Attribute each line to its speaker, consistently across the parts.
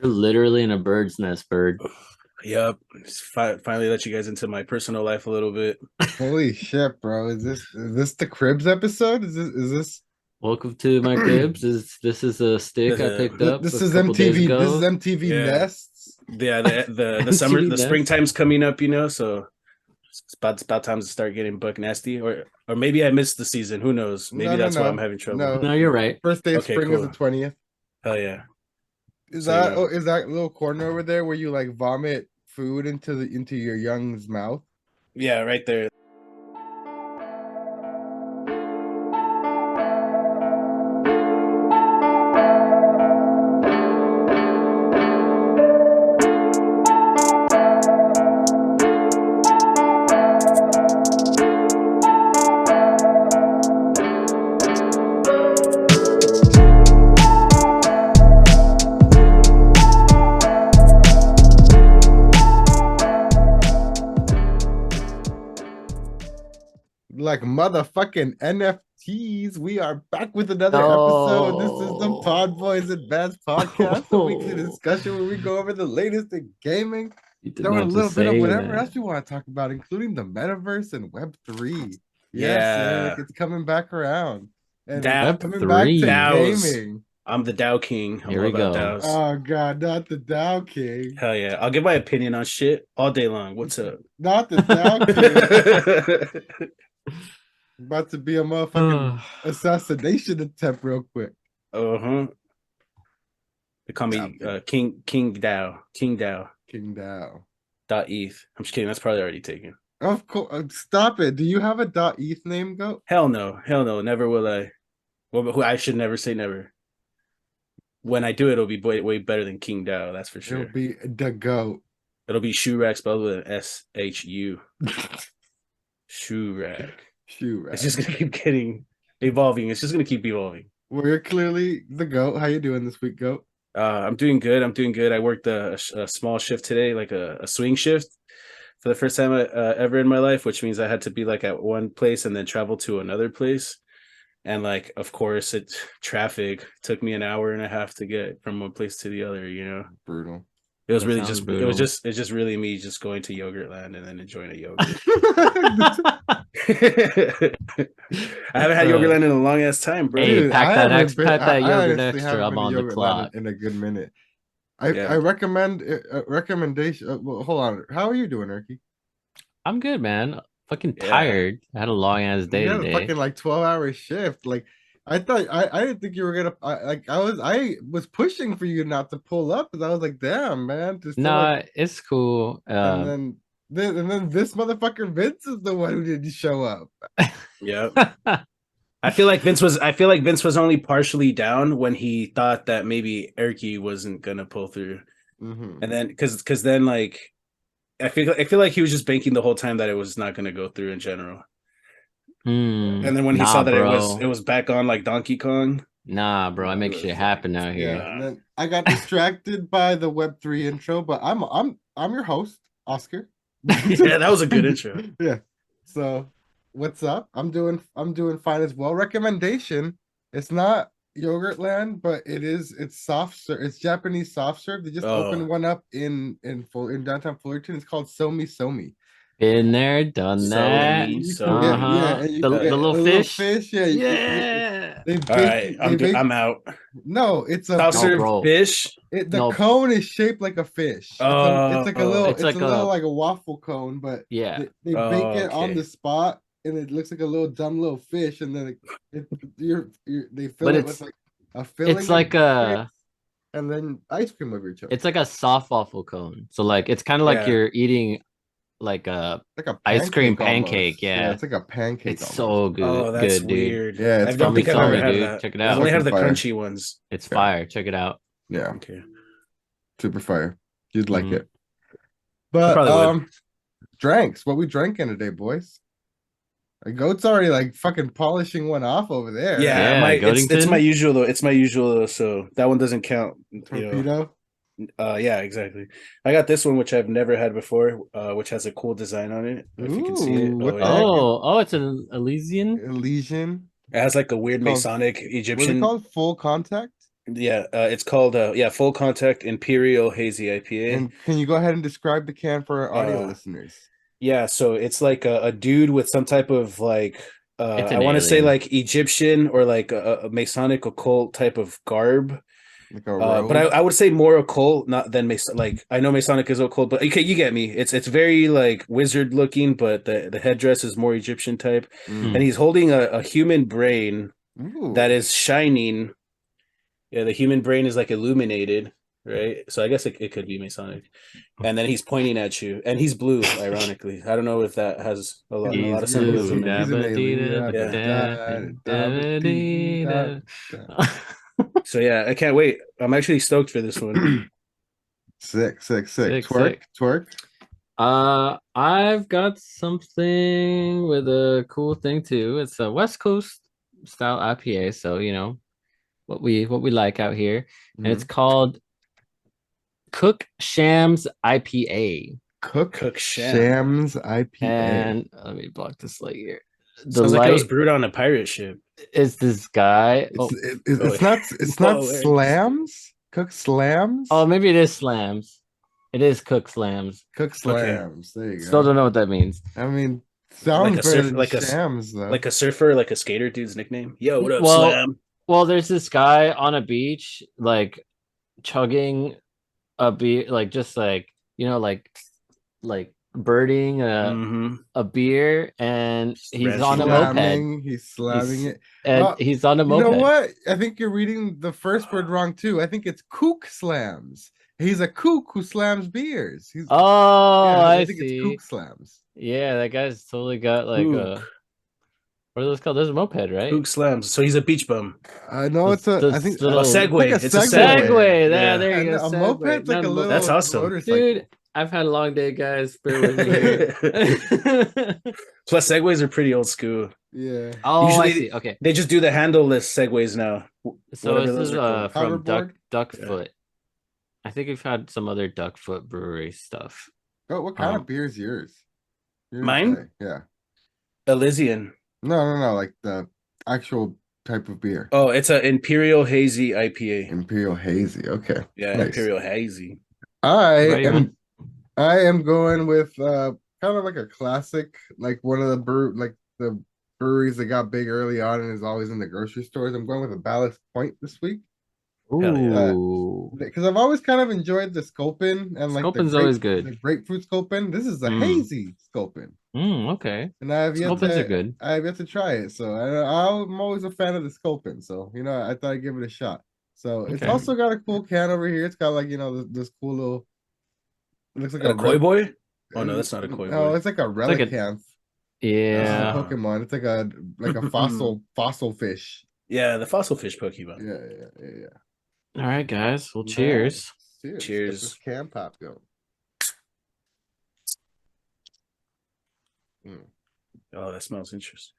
Speaker 1: literally in a bird's nest, bird.
Speaker 2: Yep. Finally let you guys into my personal life a little bit.
Speaker 3: Holy shit, bro! Is this the Cribs episode? Is this
Speaker 1: Welcome to my cribs. This is a stick I picked up
Speaker 3: this
Speaker 1: a
Speaker 3: is
Speaker 1: couple days
Speaker 3: MTV? This is
Speaker 1: ago.
Speaker 3: MTV
Speaker 2: Yeah.
Speaker 3: Nests.
Speaker 2: Yeah, the summer,
Speaker 1: MTV
Speaker 2: the
Speaker 1: Nest.
Speaker 2: springtime's coming up, so it's about time to start getting buck nasty, or maybe I missed the season. Who knows? Maybe that's why I'm having trouble.
Speaker 3: No,
Speaker 1: No, you're right.
Speaker 3: first day of
Speaker 2: Okay,
Speaker 3: spring is the
Speaker 2: cool.
Speaker 3: 20th.
Speaker 2: Hell yeah.
Speaker 3: Is
Speaker 2: So,
Speaker 3: that
Speaker 2: you know.
Speaker 3: is that little corner over there where you like vomit food into your young's mouth?
Speaker 2: Yeah, right there.
Speaker 3: Like motherfucking NFTs. We are back with another episode. This is the PodBoyz Advanced Podcast, a weekly discussion where we go over the latest in gaming, throwing a little bit of whatever else we want to talk about, including the metaverse and Web3. Yes, Eric, it's coming back around. And
Speaker 2: Web
Speaker 3: coming back to
Speaker 2: DAOs.
Speaker 3: gaming.
Speaker 2: I'm the DAO King. I'm
Speaker 1: Here
Speaker 2: all
Speaker 1: we
Speaker 2: about
Speaker 1: go.
Speaker 2: DAOs.
Speaker 3: Oh god, not the DAO King.
Speaker 2: Hell yeah. I'll give my opinion on shit all day long. What's up?
Speaker 3: Not the DAO King. About to be a motherfucking assassination attempt real quick.
Speaker 2: Uh-huh. They call me King DAO. King DAO.
Speaker 3: King DAO.
Speaker 2: .eth. I'm just kidding. That's probably already taken.
Speaker 3: Of course. Stop it. Do you have a .eth name, Goat?
Speaker 2: Hell no. Hell no. Never will I. Well, I should never say never. When I do it, it'll be way better than King DAO. That's for sure.
Speaker 3: It'll be the Goat.
Speaker 2: It'll be Shoerack spelled with an SHU. Shoerack.
Speaker 3: Shoerack.
Speaker 2: It's just gonna keep evolving. It's just gonna keep evolving.
Speaker 3: Well, you're clearly the Goat. How you doing this week, Goat?
Speaker 2: I'm doing good. I worked a small shift today, like a swing shift, for the first time ever in my life, which means I had to be like at one place and then travel to another place. And like, of course, traffic took me an hour and a half to get from one place to the other.
Speaker 3: Brutal.
Speaker 2: It was really just brutal. It's just really me just going to Yogurtland and then enjoying a yogurt. I haven't had Yogurtland in a long ass time, bro.
Speaker 1: Hey,
Speaker 3: Dude,
Speaker 1: pack that yogurt
Speaker 3: honestly
Speaker 1: extra. I'm on the clock.
Speaker 3: In a good minute. I recommend a recommendation. Well, hold on. How are you doing, Erky?
Speaker 1: I'm good, man. Fucking tired. I had a long ass day
Speaker 3: you had
Speaker 1: today.
Speaker 3: A fucking like 12-hour shift. Like I thought, I didn't think you were gonna. I was pushing for you not to pull up because I was like, damn, man.
Speaker 1: Nah, it's cool.
Speaker 3: And then this motherfucker Vince is the one who didn't show up.
Speaker 2: Yeah. I feel like Vince was only partially down when he thought that maybe Erky wasn't gonna pull through, and then because then like I feel like he was just banking the whole time that it was not gonna go through in general. And then when he saw that it was back on like Donkey Kong.
Speaker 1: Nah, bro, I make shit happen out here.
Speaker 3: Yeah, and then I got distracted by the Web3 intro, but I'm your host, Oscar.
Speaker 2: Yeah, that was a good intro.
Speaker 3: Yeah. So what's up? I'm doing fine as well. Recommendation. It's not Yogurtland, but it's soft serve. It's Japanese soft serve. They just opened one up in downtown Fullerton. It's called Somi.
Speaker 1: Been there, done that. The little fish.
Speaker 3: Yeah.
Speaker 2: All right, I'm out.
Speaker 3: No, it's a
Speaker 2: soft serve fish.
Speaker 3: The cone is shaped like a fish. It's like a little like a waffle cone, but
Speaker 1: yeah,
Speaker 3: they bake it on the spot, and it looks like a little dumb little fish, and then they fill it with like a filling.
Speaker 1: It's like
Speaker 3: and then ice cream over your choice.
Speaker 1: It's like a soft waffle cone. So like it's kind of like you're eating like a ice cream pancake. Yeah,
Speaker 3: it's like a pancake.
Speaker 1: It's so good.
Speaker 2: Oh, that's
Speaker 1: good,
Speaker 2: weird.
Speaker 1: Dude.
Speaker 3: Yeah,
Speaker 2: I don't think I've ever had that.
Speaker 1: Check it out.
Speaker 2: I only have the crunchy ones.
Speaker 1: It's fire. Check it out.
Speaker 3: Yeah.
Speaker 2: Okay.
Speaker 3: Super fire. You'd like it. But drinks. What we drinking today, boys? A Goat's already like fucking polishing one off over there.
Speaker 2: Yeah, it's my usual though. It's my usual though, so that one doesn't count.
Speaker 3: Torpedo.
Speaker 2: Yeah, exactly. I got this one, which I've never had before, which has a cool design on it. If you can see it.
Speaker 1: It's an Elysian.
Speaker 3: Elysian.
Speaker 2: It has like a weird Masonic Egyptian.
Speaker 3: What's it called? Full contact.
Speaker 2: Yeah, it's called Full Contact Imperial Hazy IPA.
Speaker 3: And can you go ahead and describe the can for our audio listeners?
Speaker 2: Yeah, so it's like a dude with some type of like I want to say
Speaker 1: alien.
Speaker 2: like Egyptian or like a Masonic occult type of garb.
Speaker 3: Like a robe?
Speaker 2: But I would say more occult, not than Mason. Like I know Masonic is occult, but okay, you get me. It's very like wizard looking, but the headdress is more Egyptian type. And he's holding a human brain that is shining. Yeah, the human brain is like illuminated, right? So I guess it could be Masonic. And then he's pointing at you, and he's blue. Ironically, I don't know if that has a lot of symbolism.
Speaker 3: He's an alien.
Speaker 2: So yeah, I can't wait. I'm actually stoked for this one.
Speaker 3: Sick. Twerk.
Speaker 1: I've got something with a cool thing too. It's a West Coast style IPA, so you know what we like out here, and it's called Cook Shams IPA.
Speaker 3: Cook Shams IPA.
Speaker 1: And let me block this light here.
Speaker 2: Sounds like it was brewed on a pirate ship.
Speaker 1: Is this guy?
Speaker 3: It's not slams. Cook slams.
Speaker 1: Oh, maybe it is slams. It is Cook slams.
Speaker 3: Cook slams. Okay. There you go.
Speaker 1: Still don't know what that means.
Speaker 3: I mean, sounds like shams, though.
Speaker 2: Like a surfer, like a skater dude's nickname. Yo, what up, Slam?
Speaker 1: Well, there's this guy on a beach, like chugging a beer, like just like you know, like birding a beer, and he's on a moped.
Speaker 3: He's slamming it,
Speaker 1: and he's on a moped.
Speaker 3: You know what? I think you're reading the first word wrong too. I think it's kook slams. He's a kook who slams beers.
Speaker 1: I
Speaker 3: think
Speaker 1: see.
Speaker 3: It's kook slams.
Speaker 1: Yeah, that guy's totally got like a. What are those called? There's a moped, right?
Speaker 2: Kook slams. So he's a beach bum.
Speaker 3: No, it's a. I think
Speaker 2: little Segway.
Speaker 3: It's
Speaker 2: a
Speaker 1: Segway. There you go.
Speaker 3: A moped's like a little.
Speaker 2: That's awesome,
Speaker 1: dude. I've had a long day, guys. Bear with me here.
Speaker 2: Plus, Segways are pretty old school.
Speaker 3: Yeah.
Speaker 1: Oh, usually I see. Okay.
Speaker 2: They just do the handleless Segways now.
Speaker 1: So this is from Duckfoot. I think we've had some other Duckfoot brewery stuff.
Speaker 3: Oh, what kind of beer is yours?
Speaker 2: Mine?
Speaker 3: Yeah.
Speaker 2: Elysian.
Speaker 3: No. Like the actual type of beer.
Speaker 2: Oh, it's an Imperial Hazy IPA.
Speaker 3: Imperial Hazy. Okay.
Speaker 2: Yeah, nice. Imperial Hazy.
Speaker 3: I am going with kind of like a classic, like one of the breweries that got big early on and is always in the grocery stores. I'm going with a Ballast Point this week.
Speaker 1: Ooh,
Speaker 3: because I've always kind of enjoyed the Sculpin and like
Speaker 1: Sculpin's always good.
Speaker 3: The grapefruit Sculpin. This is the hazy Sculpin.
Speaker 1: Okay.
Speaker 3: And Sculpins
Speaker 1: are good.
Speaker 3: I have yet to try it, so I'm always a fan of the Sculpin. So I thought I'd give it a shot. So it's also got a cool can over here. It's got like this cool little. It looks like
Speaker 2: a koi boy. Oh no, that's not a koi boy.
Speaker 3: No, it's like a relicanth.
Speaker 1: Yeah,
Speaker 3: Pokemon. It's like a fossil fish.
Speaker 2: Yeah, the fossil fish Pokemon.
Speaker 3: Yeah.
Speaker 1: All right, guys. Well, cheers.
Speaker 3: Cheers. This can pop go.
Speaker 2: Oh, that smells interesting.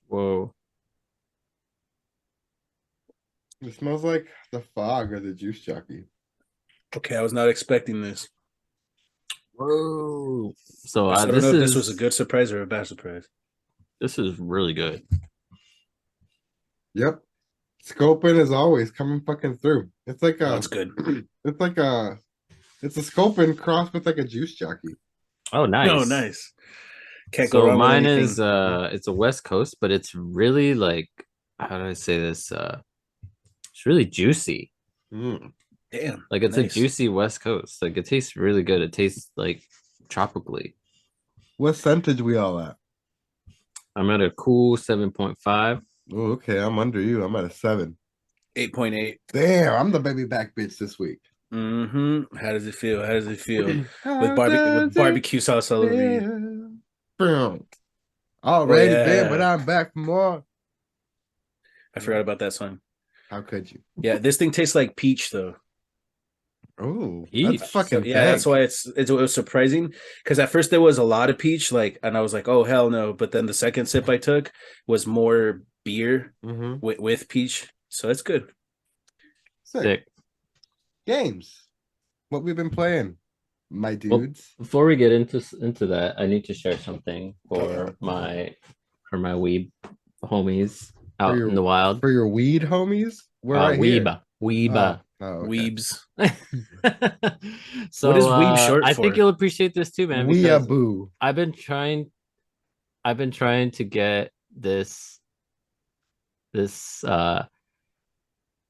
Speaker 1: Whoa.
Speaker 3: It smells like the fog or the juice jockey.
Speaker 2: Okay, I was not expecting this.
Speaker 1: Whoa. So
Speaker 2: I don't know if this was a good surprise or a bad surprise.
Speaker 1: This is really good.
Speaker 3: Yep. Sculpin is always coming fucking through. It's like
Speaker 2: that's good.
Speaker 3: It's a Sculpin crossed with like a juice jockey.
Speaker 1: Oh, nice.
Speaker 2: Oh, nice. Can't go wrong.
Speaker 1: Mine is it's a West Coast, but it's really like, how do I say this? It's really juicy.
Speaker 2: Damn.
Speaker 1: Like it's a juicy West Coast. Like it tastes really good. It tastes like tropically.
Speaker 3: What percentage we all at?
Speaker 1: I'm at a cool 7.5.
Speaker 3: Oh, okay. I'm under you. I'm at a 7.
Speaker 2: 8.8.
Speaker 3: Damn, I'm the baby back bitch this week.
Speaker 2: How does it feel? With barbecue sauce all over you.
Speaker 3: Boom. Already there, but I'm back for more.
Speaker 2: I forgot about that song.
Speaker 3: How could you?
Speaker 2: Yeah, this thing tastes like peach though.
Speaker 3: Oh, that's fucking
Speaker 2: that's why it was surprising because at first there was a lot of peach, and I was like, oh hell no. But then the second sip I took was more beer with peach, so it's good.
Speaker 3: Sick. Games. What we've been playing, my dudes.
Speaker 1: Well, before we get into that, I need to share something for my weeb homies. out in the wild.
Speaker 3: For your weed homies, we're right
Speaker 1: Weeb.
Speaker 3: here.
Speaker 1: Weeb.
Speaker 3: Okay.
Speaker 2: Weebs.
Speaker 1: So
Speaker 2: What is weeb short
Speaker 1: I
Speaker 2: for?
Speaker 1: think you'll appreciate this too, man, because
Speaker 3: Weeaboo.
Speaker 1: I've been trying to get this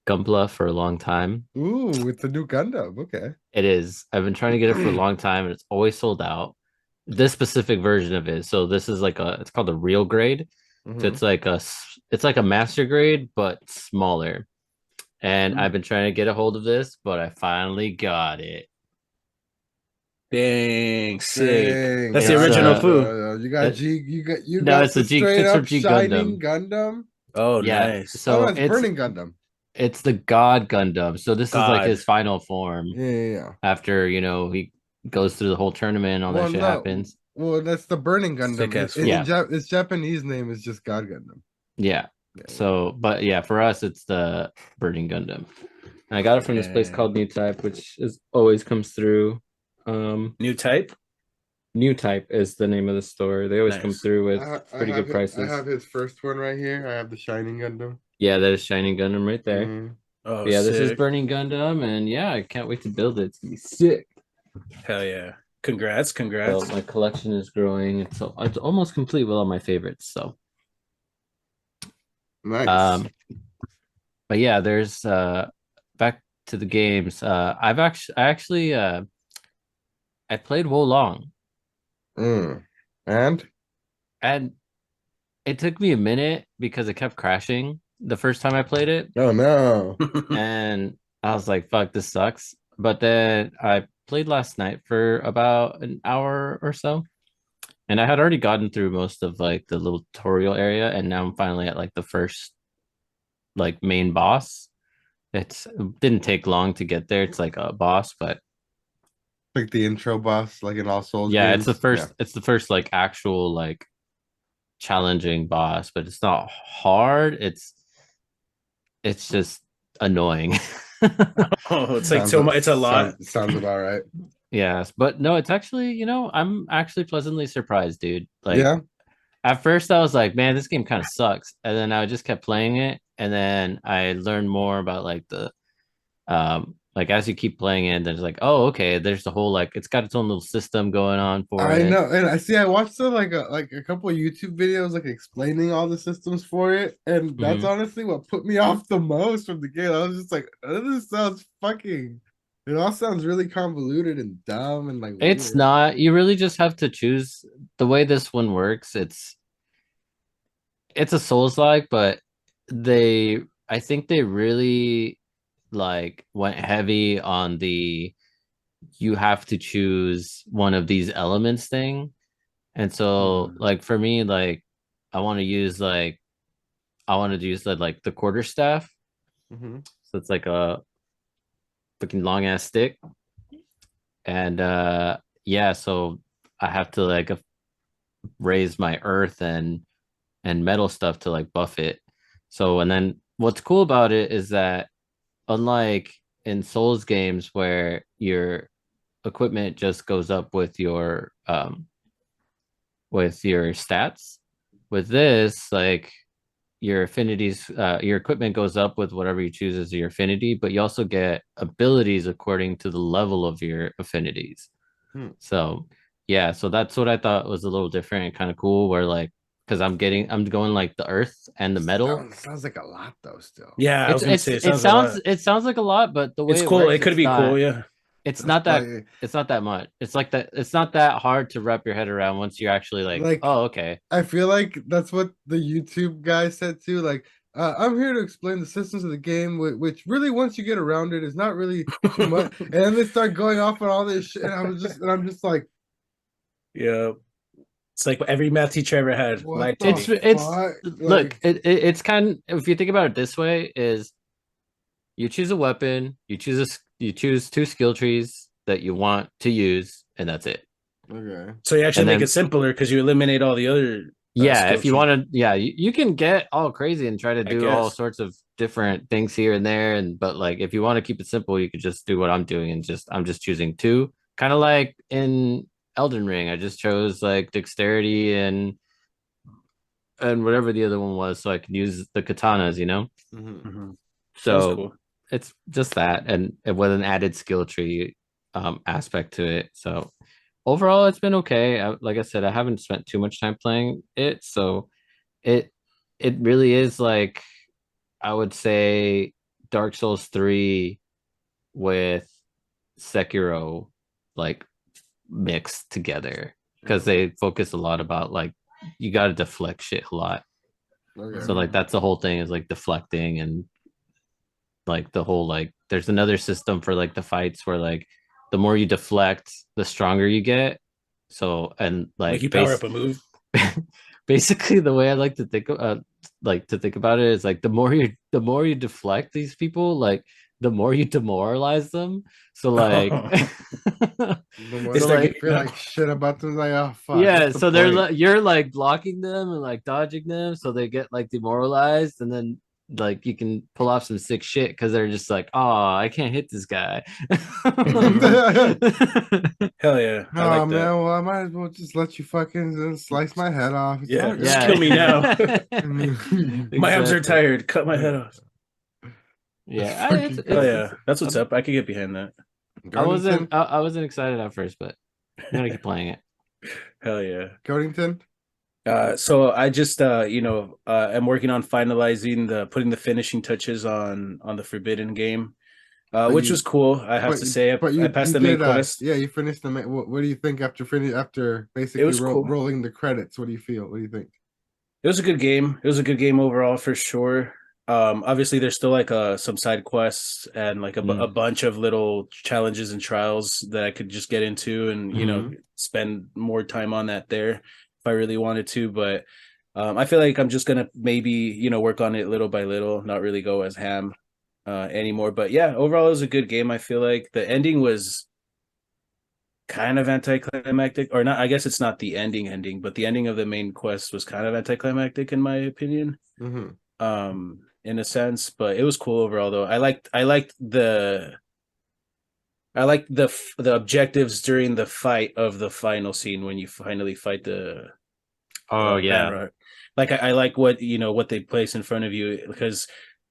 Speaker 1: Gunpla for a long time.
Speaker 3: Ooh, it's a new Gundam. Okay.
Speaker 1: It is. I've been trying to get it for a long time, and it's always sold out. This specific version of it. So this is like it's called a real grade. So it's like a master grade, but smaller. And I've been trying to get a hold of this, but I finally got it.
Speaker 2: Dang, sick.
Speaker 3: Dang,
Speaker 2: That's the original Fu.
Speaker 3: You got you
Speaker 1: No,
Speaker 3: got
Speaker 1: it's
Speaker 3: the
Speaker 1: a G
Speaker 3: straight
Speaker 1: Pixar
Speaker 3: up
Speaker 1: G
Speaker 3: shining
Speaker 1: Gundam.
Speaker 3: Gundam.
Speaker 2: Oh,
Speaker 1: Yeah.
Speaker 2: nice.
Speaker 1: So
Speaker 3: it's Burning Gundam.
Speaker 1: It's the God Gundam. So this is like
Speaker 2: God.
Speaker 1: his final form.
Speaker 3: Yeah.
Speaker 1: After, he goes through the whole tournament and all that shit happens.
Speaker 3: Well, that's the Burning Gundam. Its Japanese name is just God Gundam.
Speaker 1: Yeah. So, but yeah, for us, it's the Burning Gundam. And I got it from this place called New Type, which always comes through.
Speaker 2: New Type?
Speaker 1: New Type is the name of the store. They always come through with pretty good prices.
Speaker 3: I have his first one right here. I have the Shining Gundam.
Speaker 1: Yeah, that is Shining Gundam right there.
Speaker 3: Mm-hmm.
Speaker 2: Oh,
Speaker 1: yeah,
Speaker 2: sick.
Speaker 1: This is Burning Gundam, and yeah, I can't wait to build it. It's gonna be sick.
Speaker 2: Hell yeah! Congrats.
Speaker 1: So my collection is growing. It's almost complete with all my favorites. So
Speaker 3: nice.
Speaker 1: But yeah, there's back to the games. I played Wo Long.
Speaker 3: And
Speaker 1: it took me a minute because it kept crashing the first time I played it.
Speaker 3: Oh no.
Speaker 1: And I was like, fuck, this sucks. But then I played last night for about an hour or so. And I had already gotten through most of like the little tutorial area, and now I'm finally at like the first like main boss. It didn't take long to get there. It's like a boss, but
Speaker 3: like the intro boss, like in all Souls.
Speaker 1: Yeah,
Speaker 3: games.
Speaker 1: it's the first. Yeah. It's the first like actual like challenging boss, but it's not hard. It's just annoying.
Speaker 2: Oh, it's like so much. It's a lot.
Speaker 3: Sounds about right.
Speaker 1: Yes, but no, it's actually, I'm actually pleasantly surprised, dude. Like,
Speaker 3: yeah.
Speaker 1: At first I was like, man, this game kind of sucks, and then I just kept playing it, and then I learned more about like the like as you keep playing it, there's like, oh, okay, there's the whole like it's got its own little system going on for it.
Speaker 3: I know, and I watched like a couple of YouTube videos like explaining all the systems for it, and that's honestly what put me off the most from the game. I was just like, oh, this sounds fucking. It all sounds really convoluted and dumb and like.
Speaker 1: It's weird. Not. You really just have to choose the way this one works. It's a Souls-like, but I think they really like went heavy on the you have to choose one of these elements thing. And so like for me, like I want to use the quarterstaff. So it's like a fucking long ass stick. And yeah, so I have to like raise my earth and metal stuff to like buff it. So and then what's cool about it is that unlike in Souls games where your equipment just goes up with your stats, with this, like your affinities, your equipment goes up with whatever you choose as your affinity, but you also get abilities according to the level of your affinities. So yeah, so that's what I thought was a little different and kind of cool, where like because I'm going like the earth and the metal.
Speaker 3: Sounds like a lot though. Still,
Speaker 2: yeah,
Speaker 1: it sounds like a lot, but the way
Speaker 2: it's cool. It could be cool. Yeah,
Speaker 1: it's not that much. It's like that. It's not that hard to wrap your head around once you're actually like oh, okay.
Speaker 3: I feel like that's what the YouTube guy said too. Like, I'm here to explain the systems of the game, which really, once you get around it, is not really too much. And then they start going off on all this shit, and I'm just like,
Speaker 2: yeah. It's like every math teacher ever had.
Speaker 1: Look, it's kind of, if you think about it this way, is you choose a weapon, you choose two skill trees that you want to use, and that's it.
Speaker 3: Okay.
Speaker 2: So you actually make it simpler because you eliminate all the other.
Speaker 1: If you want to, you can get all crazy and try to do all sorts of different things here and there, but like if you want to keep it simple, you could just do what I'm doing and I'm just choosing two, kind of like in Elden Ring. I just chose like dexterity and and whatever the other one was, so I could use the katanas, you know.
Speaker 2: Sounds
Speaker 1: So
Speaker 2: cool.
Speaker 1: it's just that, and with an added skill tree aspect to it. So overall, it's been okay. Like I said, I haven't spent too much time playing it, so it it really is like, I would say, Dark Souls 3 with Sekiro like mixed together, because they focus a lot about like you got to deflect shit a lot.
Speaker 3: Okay.
Speaker 1: So like that's the whole thing, is like deflecting, and like the whole like there's another system for like the fights where like the more you deflect, the stronger you get. So and
Speaker 2: Like
Speaker 1: like
Speaker 2: you power up a move.
Speaker 1: basically the way I like to think about it is like the more you deflect these people, like the more you demoralize them. So like
Speaker 3: The more
Speaker 2: They
Speaker 1: so
Speaker 3: they
Speaker 2: start
Speaker 1: like
Speaker 2: getting
Speaker 3: feel like shit about them, like, oh fuck,
Speaker 1: yeah,
Speaker 3: what's the
Speaker 1: so they're
Speaker 3: point?
Speaker 1: like you're like blocking them and like dodging them, so they get like demoralized, and then like you can pull off some sick shit because they're just like, oh, I can't hit this guy.
Speaker 2: Hell yeah, I
Speaker 3: Oh
Speaker 2: like
Speaker 3: man,
Speaker 2: that.
Speaker 3: well I might as well just let you fucking slice my head off. It's all
Speaker 2: Yeah, just
Speaker 3: good.
Speaker 2: kill me now. My arms are
Speaker 1: Exactly.
Speaker 2: tired. Cut my head off.
Speaker 1: Yeah,
Speaker 3: Fucking
Speaker 2: Oh
Speaker 1: it's
Speaker 2: yeah, that's what's up. I could get behind that.
Speaker 3: Godington.
Speaker 1: I wasn't excited at first, but I'm gonna keep playing it.
Speaker 2: Hell yeah.
Speaker 3: Godington.
Speaker 2: So I just I'm working on finalizing the putting the finishing touches on the Forbidden game,
Speaker 3: So
Speaker 2: which
Speaker 3: you
Speaker 2: was cool. I have to say,
Speaker 3: but
Speaker 2: I passed the main
Speaker 3: did
Speaker 2: quest.
Speaker 3: yeah, you finished the what do you think after
Speaker 2: It
Speaker 3: basically
Speaker 2: was cool.
Speaker 3: rolling the credits? What do you feel? What do you think?
Speaker 2: It was a good game. It was a good game overall for sure. Obviously there's still like some side quests and like a bunch of little challenges and trials that I could just get into and spend more time on that there if I really wanted to. But I feel like I'm just gonna maybe work on it little by little, not really go as ham anymore. But yeah, overall it was a good game. I feel like the ending was kind of anticlimactic, or not. I guess it's not the ending, but the ending of the main quest was kind of anticlimactic in my opinion. In a sense, but it was cool overall though. I liked the objectives during the fight of the final scene when you finally fight the
Speaker 1: Oh yeah.
Speaker 2: Ranrock. Like I like what they place in front of you, because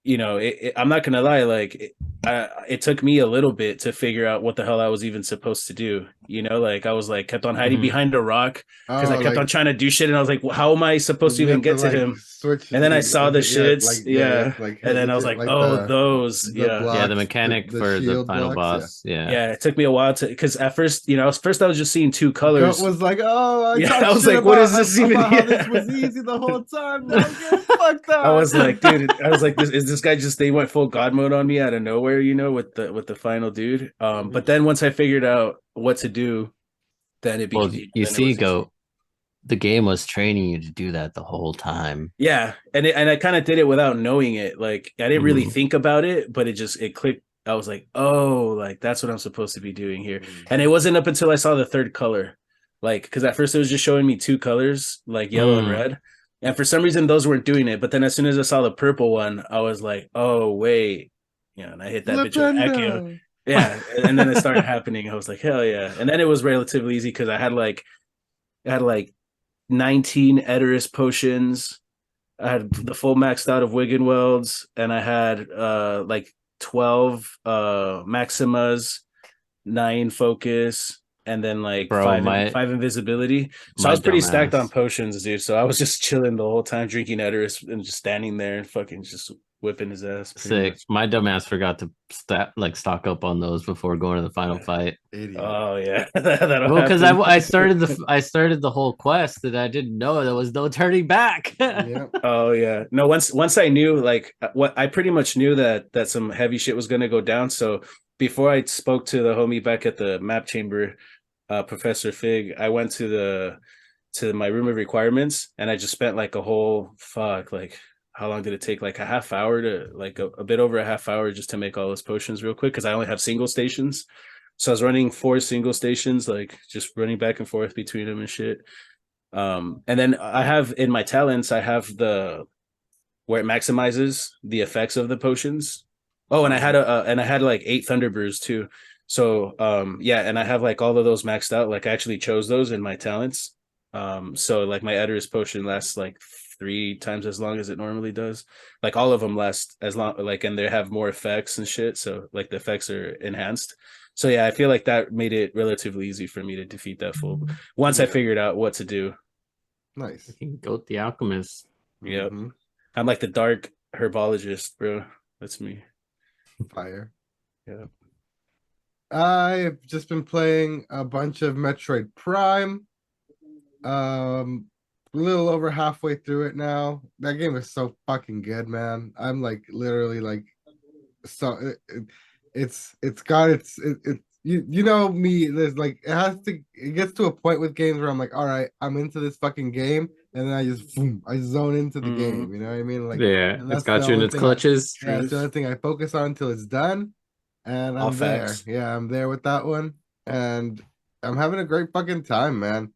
Speaker 2: I'm not gonna lie, like it took me a little bit to figure out what the hell I was even supposed to do. Like I was like kept on hiding behind a rock because I kept on trying to do shit, and I was like, well, how am I supposed to
Speaker 3: You
Speaker 2: even
Speaker 3: have to
Speaker 2: get to
Speaker 3: like
Speaker 2: him?
Speaker 3: switch,
Speaker 2: And then I saw the shits,
Speaker 3: you
Speaker 2: yeah,
Speaker 3: have to, like
Speaker 2: and then I was like, oh, those,
Speaker 3: the
Speaker 2: yeah.
Speaker 1: Yeah, the
Speaker 3: blocks,
Speaker 1: mechanic
Speaker 3: the
Speaker 1: for the
Speaker 3: shield
Speaker 1: final
Speaker 3: blocks, yeah.
Speaker 1: boss. Yeah.
Speaker 2: Yeah, it took me a while because at first, I was just seeing two
Speaker 3: Goat
Speaker 2: colors.
Speaker 3: was like, "Oh, I
Speaker 2: Yeah,
Speaker 3: talked
Speaker 2: I was
Speaker 3: shit
Speaker 2: like, what
Speaker 3: about
Speaker 2: is this even?
Speaker 3: how this was easy the whole time. Now I'm getting fucked up."
Speaker 2: I was like, dude, I was like, this guy just they went full god mode on me out of nowhere, with the final dude. But then once I figured out what to do, then it
Speaker 1: Well,
Speaker 2: became
Speaker 1: you
Speaker 2: then it
Speaker 1: see,
Speaker 2: was easy.
Speaker 1: the game was training you to do that the whole time.
Speaker 2: Yeah, and I kind of did it without knowing it. Like I didn't really think about it, but it clicked. I was like, oh, like that's what I'm supposed to be doing here. And it wasn't up until I saw the third color, like because at first it was just showing me two colors, like yellow and red. And for some reason those weren't doing it. But then as soon as I saw the purple one, I was like, oh wait, and I hit that bitch with Echo. Yeah, and then it started happening. I was like, hell yeah. And then it was relatively easy because I had like 19 Edoras potions. I had the full maxed out of Wiggenwelds, and I had like 12 Maximas, 9 focus, and then like
Speaker 1: Bro,
Speaker 2: five invisibility. So I
Speaker 1: my
Speaker 2: was pretty stacked on
Speaker 1: dumbass.
Speaker 2: potions, dude. So I was just chilling the whole time, drinking Edoras and just standing there and fucking just whipping his ass. Pretty
Speaker 1: Sick.
Speaker 2: much.
Speaker 1: My dumbass forgot to stock up on those before going to the final fight.
Speaker 3: Idiot.
Speaker 2: Oh yeah, that'll
Speaker 1: Well, because
Speaker 2: happen.
Speaker 1: I started the whole quest and I didn't know there was no turning back.
Speaker 3: Yeah.
Speaker 2: Oh yeah. No, once I knew like what I pretty much knew that some heavy shit was gonna go down. So before I spoke to the homie back at the map chamber, Professor Fig, I went to my room of requirements and I just spent like a whole like how long did it take? Like a half hour to like a bit over a half hour just to make all those potions real quick because I only have single stations. So I was running 4 single stations, like just running back and forth between them and shit. And then I have in my talents, I have the where it maximizes the effects of the potions. Oh, and I had like 8 Thunder Brews too. So yeah, and I have like all of those maxed out. Like I actually chose those in my talents. So like my Edoras potion lasts like 3 times as long as it normally does. Like all of them last as long, like, and they have more effects and shit. So like the effects are enhanced. So yeah, I feel like that made it relatively easy for me to defeat that fool once I figured out what to do.
Speaker 3: Nice.
Speaker 1: Goat the Alchemist.
Speaker 2: Yep. I'm like the dark herbologist, bro. That's me.
Speaker 3: Fire.
Speaker 2: Yeah.
Speaker 3: I've just been playing a bunch of Metroid Prime. A little over halfway through it now. That game is so fucking good, man. I'm like literally like so it's got you know me, there's like it gets to a point with games where I'm like, all right, I'm into this fucking game, and then I just boom, I zone into the game, you know what I mean? Like,
Speaker 1: yeah,
Speaker 3: and
Speaker 1: it's
Speaker 3: that's the
Speaker 1: got you in
Speaker 3: only
Speaker 1: its
Speaker 3: thing
Speaker 1: clutches.
Speaker 3: that's the only thing I focus on until it's done, and
Speaker 2: All
Speaker 3: I'm there.
Speaker 2: facts.
Speaker 3: Yeah, I'm there with that one, and I'm having a great fucking time, man.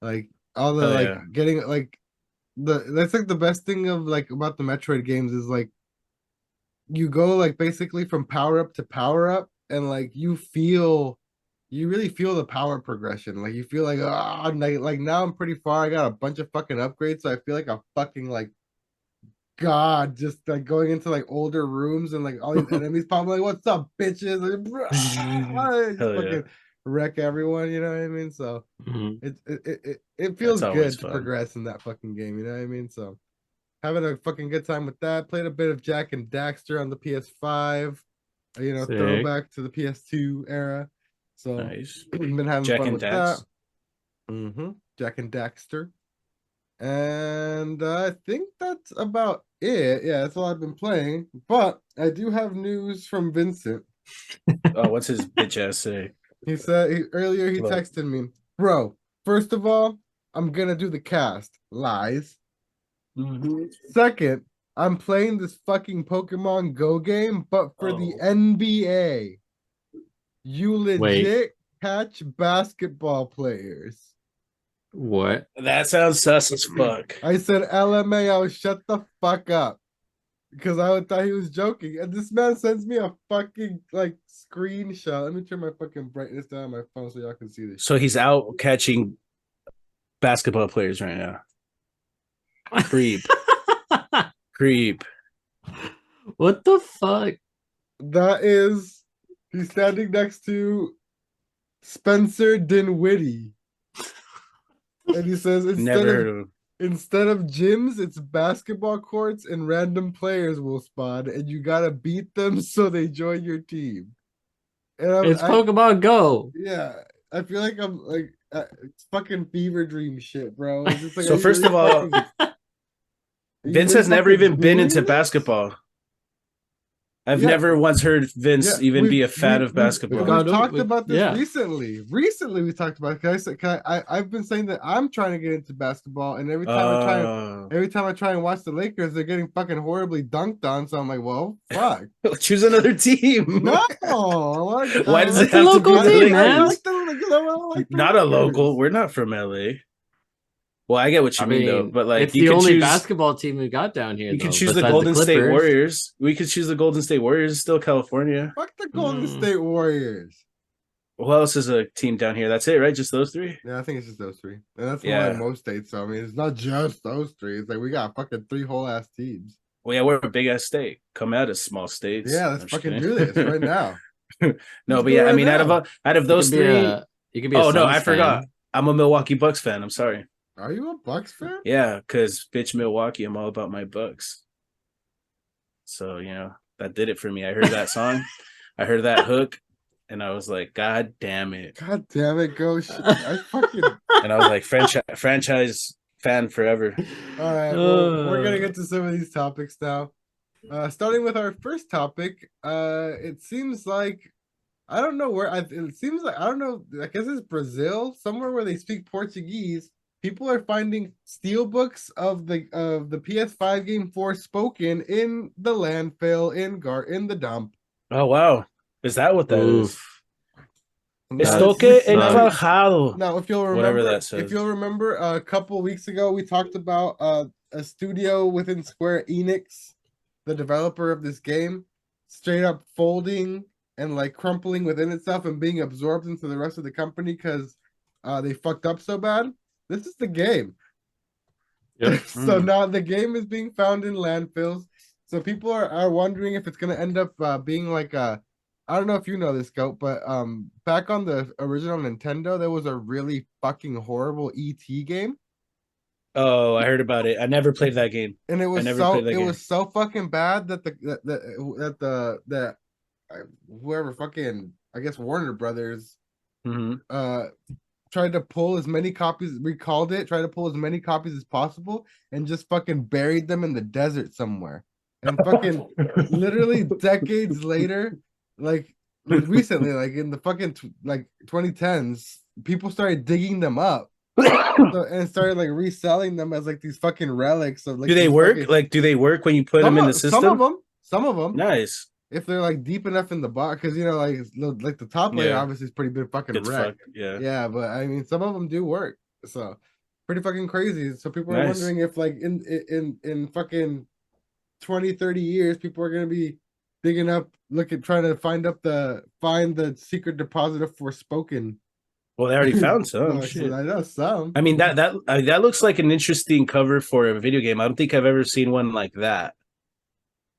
Speaker 3: Like all the
Speaker 2: Hell
Speaker 3: like
Speaker 2: yeah.
Speaker 3: getting like that's like the best thing of like about the Metroid games is like you go like basically from power up to power up, and like you really feel the power progression. Like you feel like like now I'm pretty far. I got a bunch of fucking upgrades, so I feel like a fucking like god, just like going into like older rooms and like all these enemies popping like, what's up, bitches? Like, just
Speaker 2: Hell yeah.
Speaker 3: fucking wreck everyone, you know what I mean? So it feels
Speaker 2: That's always
Speaker 3: good to
Speaker 2: fun.
Speaker 3: progress in that fucking game, you know what I mean? So having a fucking good time with that. Played a bit of Jack and Daxter on the PS5, you know,
Speaker 1: Sick.
Speaker 3: throwback to the PS2 era. So
Speaker 2: Nice.
Speaker 3: been having
Speaker 2: Jack
Speaker 3: fun
Speaker 2: and
Speaker 3: with
Speaker 2: Dax.
Speaker 3: that. Jack and Daxter. And I think that's about it. Yeah, that's all I've been playing. But I do have news from Vincent.
Speaker 2: Oh, what's his bitch ass say?
Speaker 3: He said earlier he
Speaker 2: Look.
Speaker 3: texted me, bro. First of all, I'm gonna do the cast. Lies. Second, I'm playing this fucking Pokemon Go game, but for the NBA. You legit catch basketball players.
Speaker 1: What?
Speaker 2: That sounds sus as fuck.
Speaker 3: I said, LMAO, shut the fuck up. Because I thought he was joking. And this man sends me a fucking like screenshot. Let me turn my fucking brightness down on my phone so y'all can see this.
Speaker 2: So he's out catching basketball players right now. Creep. Creep.
Speaker 1: What the fuck?
Speaker 3: That is, he's standing next to Spencer Dinwiddie. And he says,
Speaker 2: Never heard of him.
Speaker 3: instead of gyms, it's basketball courts and random players will spawn, and you gotta beat them so they join your team. And
Speaker 1: It's Pokemon Go.
Speaker 3: Yeah, I feel like I'm like it's fucking fever dream shit, bro. It's just like,
Speaker 2: So first of all, Vince has never even been into basketball. I've never once heard Vince even be a fan of basketball.
Speaker 3: We've talked about this recently. Recently, we talked about it. I've been saying that I'm trying to get into basketball, and every time I try and watch the Lakers, they're getting fucking horribly dunked on. So I'm like, well, fuck.
Speaker 2: Choose another team.
Speaker 3: No,
Speaker 2: why does it have to be the Lakers? Not a local. We're not from LA. Well, I get what you mean though, but like
Speaker 1: it's the only basketball team we got down here.
Speaker 2: You can choose the Golden State Warriors. We could choose the Golden State Warriors. It's still California.
Speaker 3: Fuck the Golden State Warriors.
Speaker 2: Who else is a team down here? That's it, right? Just those three?
Speaker 3: Yeah, I think it's just those three. And that's why in most states. So I mean, it's not just those three. It's like we got fucking 3 whole ass teams.
Speaker 2: Well, yeah, we're a big ass state. Come out of small states.
Speaker 3: Yeah, let's fucking do this right now.
Speaker 2: No, but yeah, I mean, out of those three,
Speaker 1: you can be.
Speaker 2: Oh no, I forgot. I'm a Milwaukee Bucks fan. I'm sorry.
Speaker 3: Are you a Bucks fan?
Speaker 2: Yeah, because bitch Milwaukee, I'm all about my Bucks. So, you know, that did it for me. I heard that song. I heard that hook, and I was like, God damn it.
Speaker 3: God damn it, Ghost. I fucking...
Speaker 2: And I was like, franchise fan forever.
Speaker 3: All right, well, we're going to get to some of these topics now. Starting with our first topic, it seems like, I don't know where, it seems like, I don't know, I guess it's Brazil, somewhere where they speak Portuguese. People are finding steelbooks of the PS5 game Forspoken in the landfill in the dump.
Speaker 2: Oh wow, is that what that is? Estoque entrajado.
Speaker 3: Now, if you'll remember, a couple weeks ago we talked about a studio within Square Enix, the developer of this game, straight up folding and like crumpling within itself and being absorbed into the rest of the company because they fucked up so bad. This is the game.
Speaker 1: Yep.
Speaker 3: So now the game is being found in landfills. So people are wondering if it's gonna end up being like a, I don't know if you know this, Goat, but back on the original Nintendo, there was a really fucking horrible ET game.
Speaker 2: Oh, I heard about it. I never played that game.
Speaker 3: And
Speaker 2: I never played that game.
Speaker 3: was so fucking bad that whoever fucking, I guess, Warner Brothers tried to pull as many copies, tried to pull as many copies as possible and just fucking buried them in the desert somewhere. And fucking literally decades later, like recently, like in the fucking like 2010s, people started digging them up. And started like reselling them as like these fucking relics of like.
Speaker 2: Do they work?
Speaker 3: Fucking...
Speaker 2: Like, do they work when you put them in the system?
Speaker 3: Some of them.
Speaker 2: Nice.
Speaker 3: If they're like deep enough in the box, because you know, like the top layer obviously is pretty big fucking wreck. Yeah, but I mean, some of them do work. So pretty fucking crazy. So people are wondering if like in fucking 20, 30 years, people are gonna be digging up, trying to find the secret deposit of Forspoken.
Speaker 2: Well, they already found some. Shit.
Speaker 3: I know some.
Speaker 2: I mean that looks like an interesting cover for a video game. I don't think I've ever seen one like that.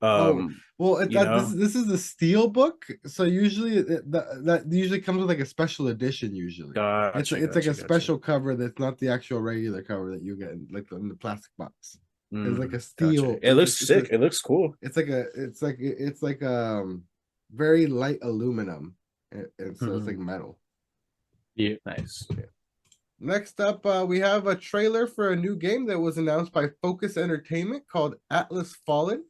Speaker 3: This is the steel book, so usually that usually comes with like a special edition. Usually, it's like a special cover that's not the actual regular cover that you get in the plastic box. It's like a steel.
Speaker 2: It looks sick. It looks cool.
Speaker 3: It's like very light aluminum, and so it's like metal.
Speaker 2: Yeah, nice.
Speaker 3: Yeah. Next up, we have a trailer for a new game that was announced by Focus Entertainment called Atlas Fallen.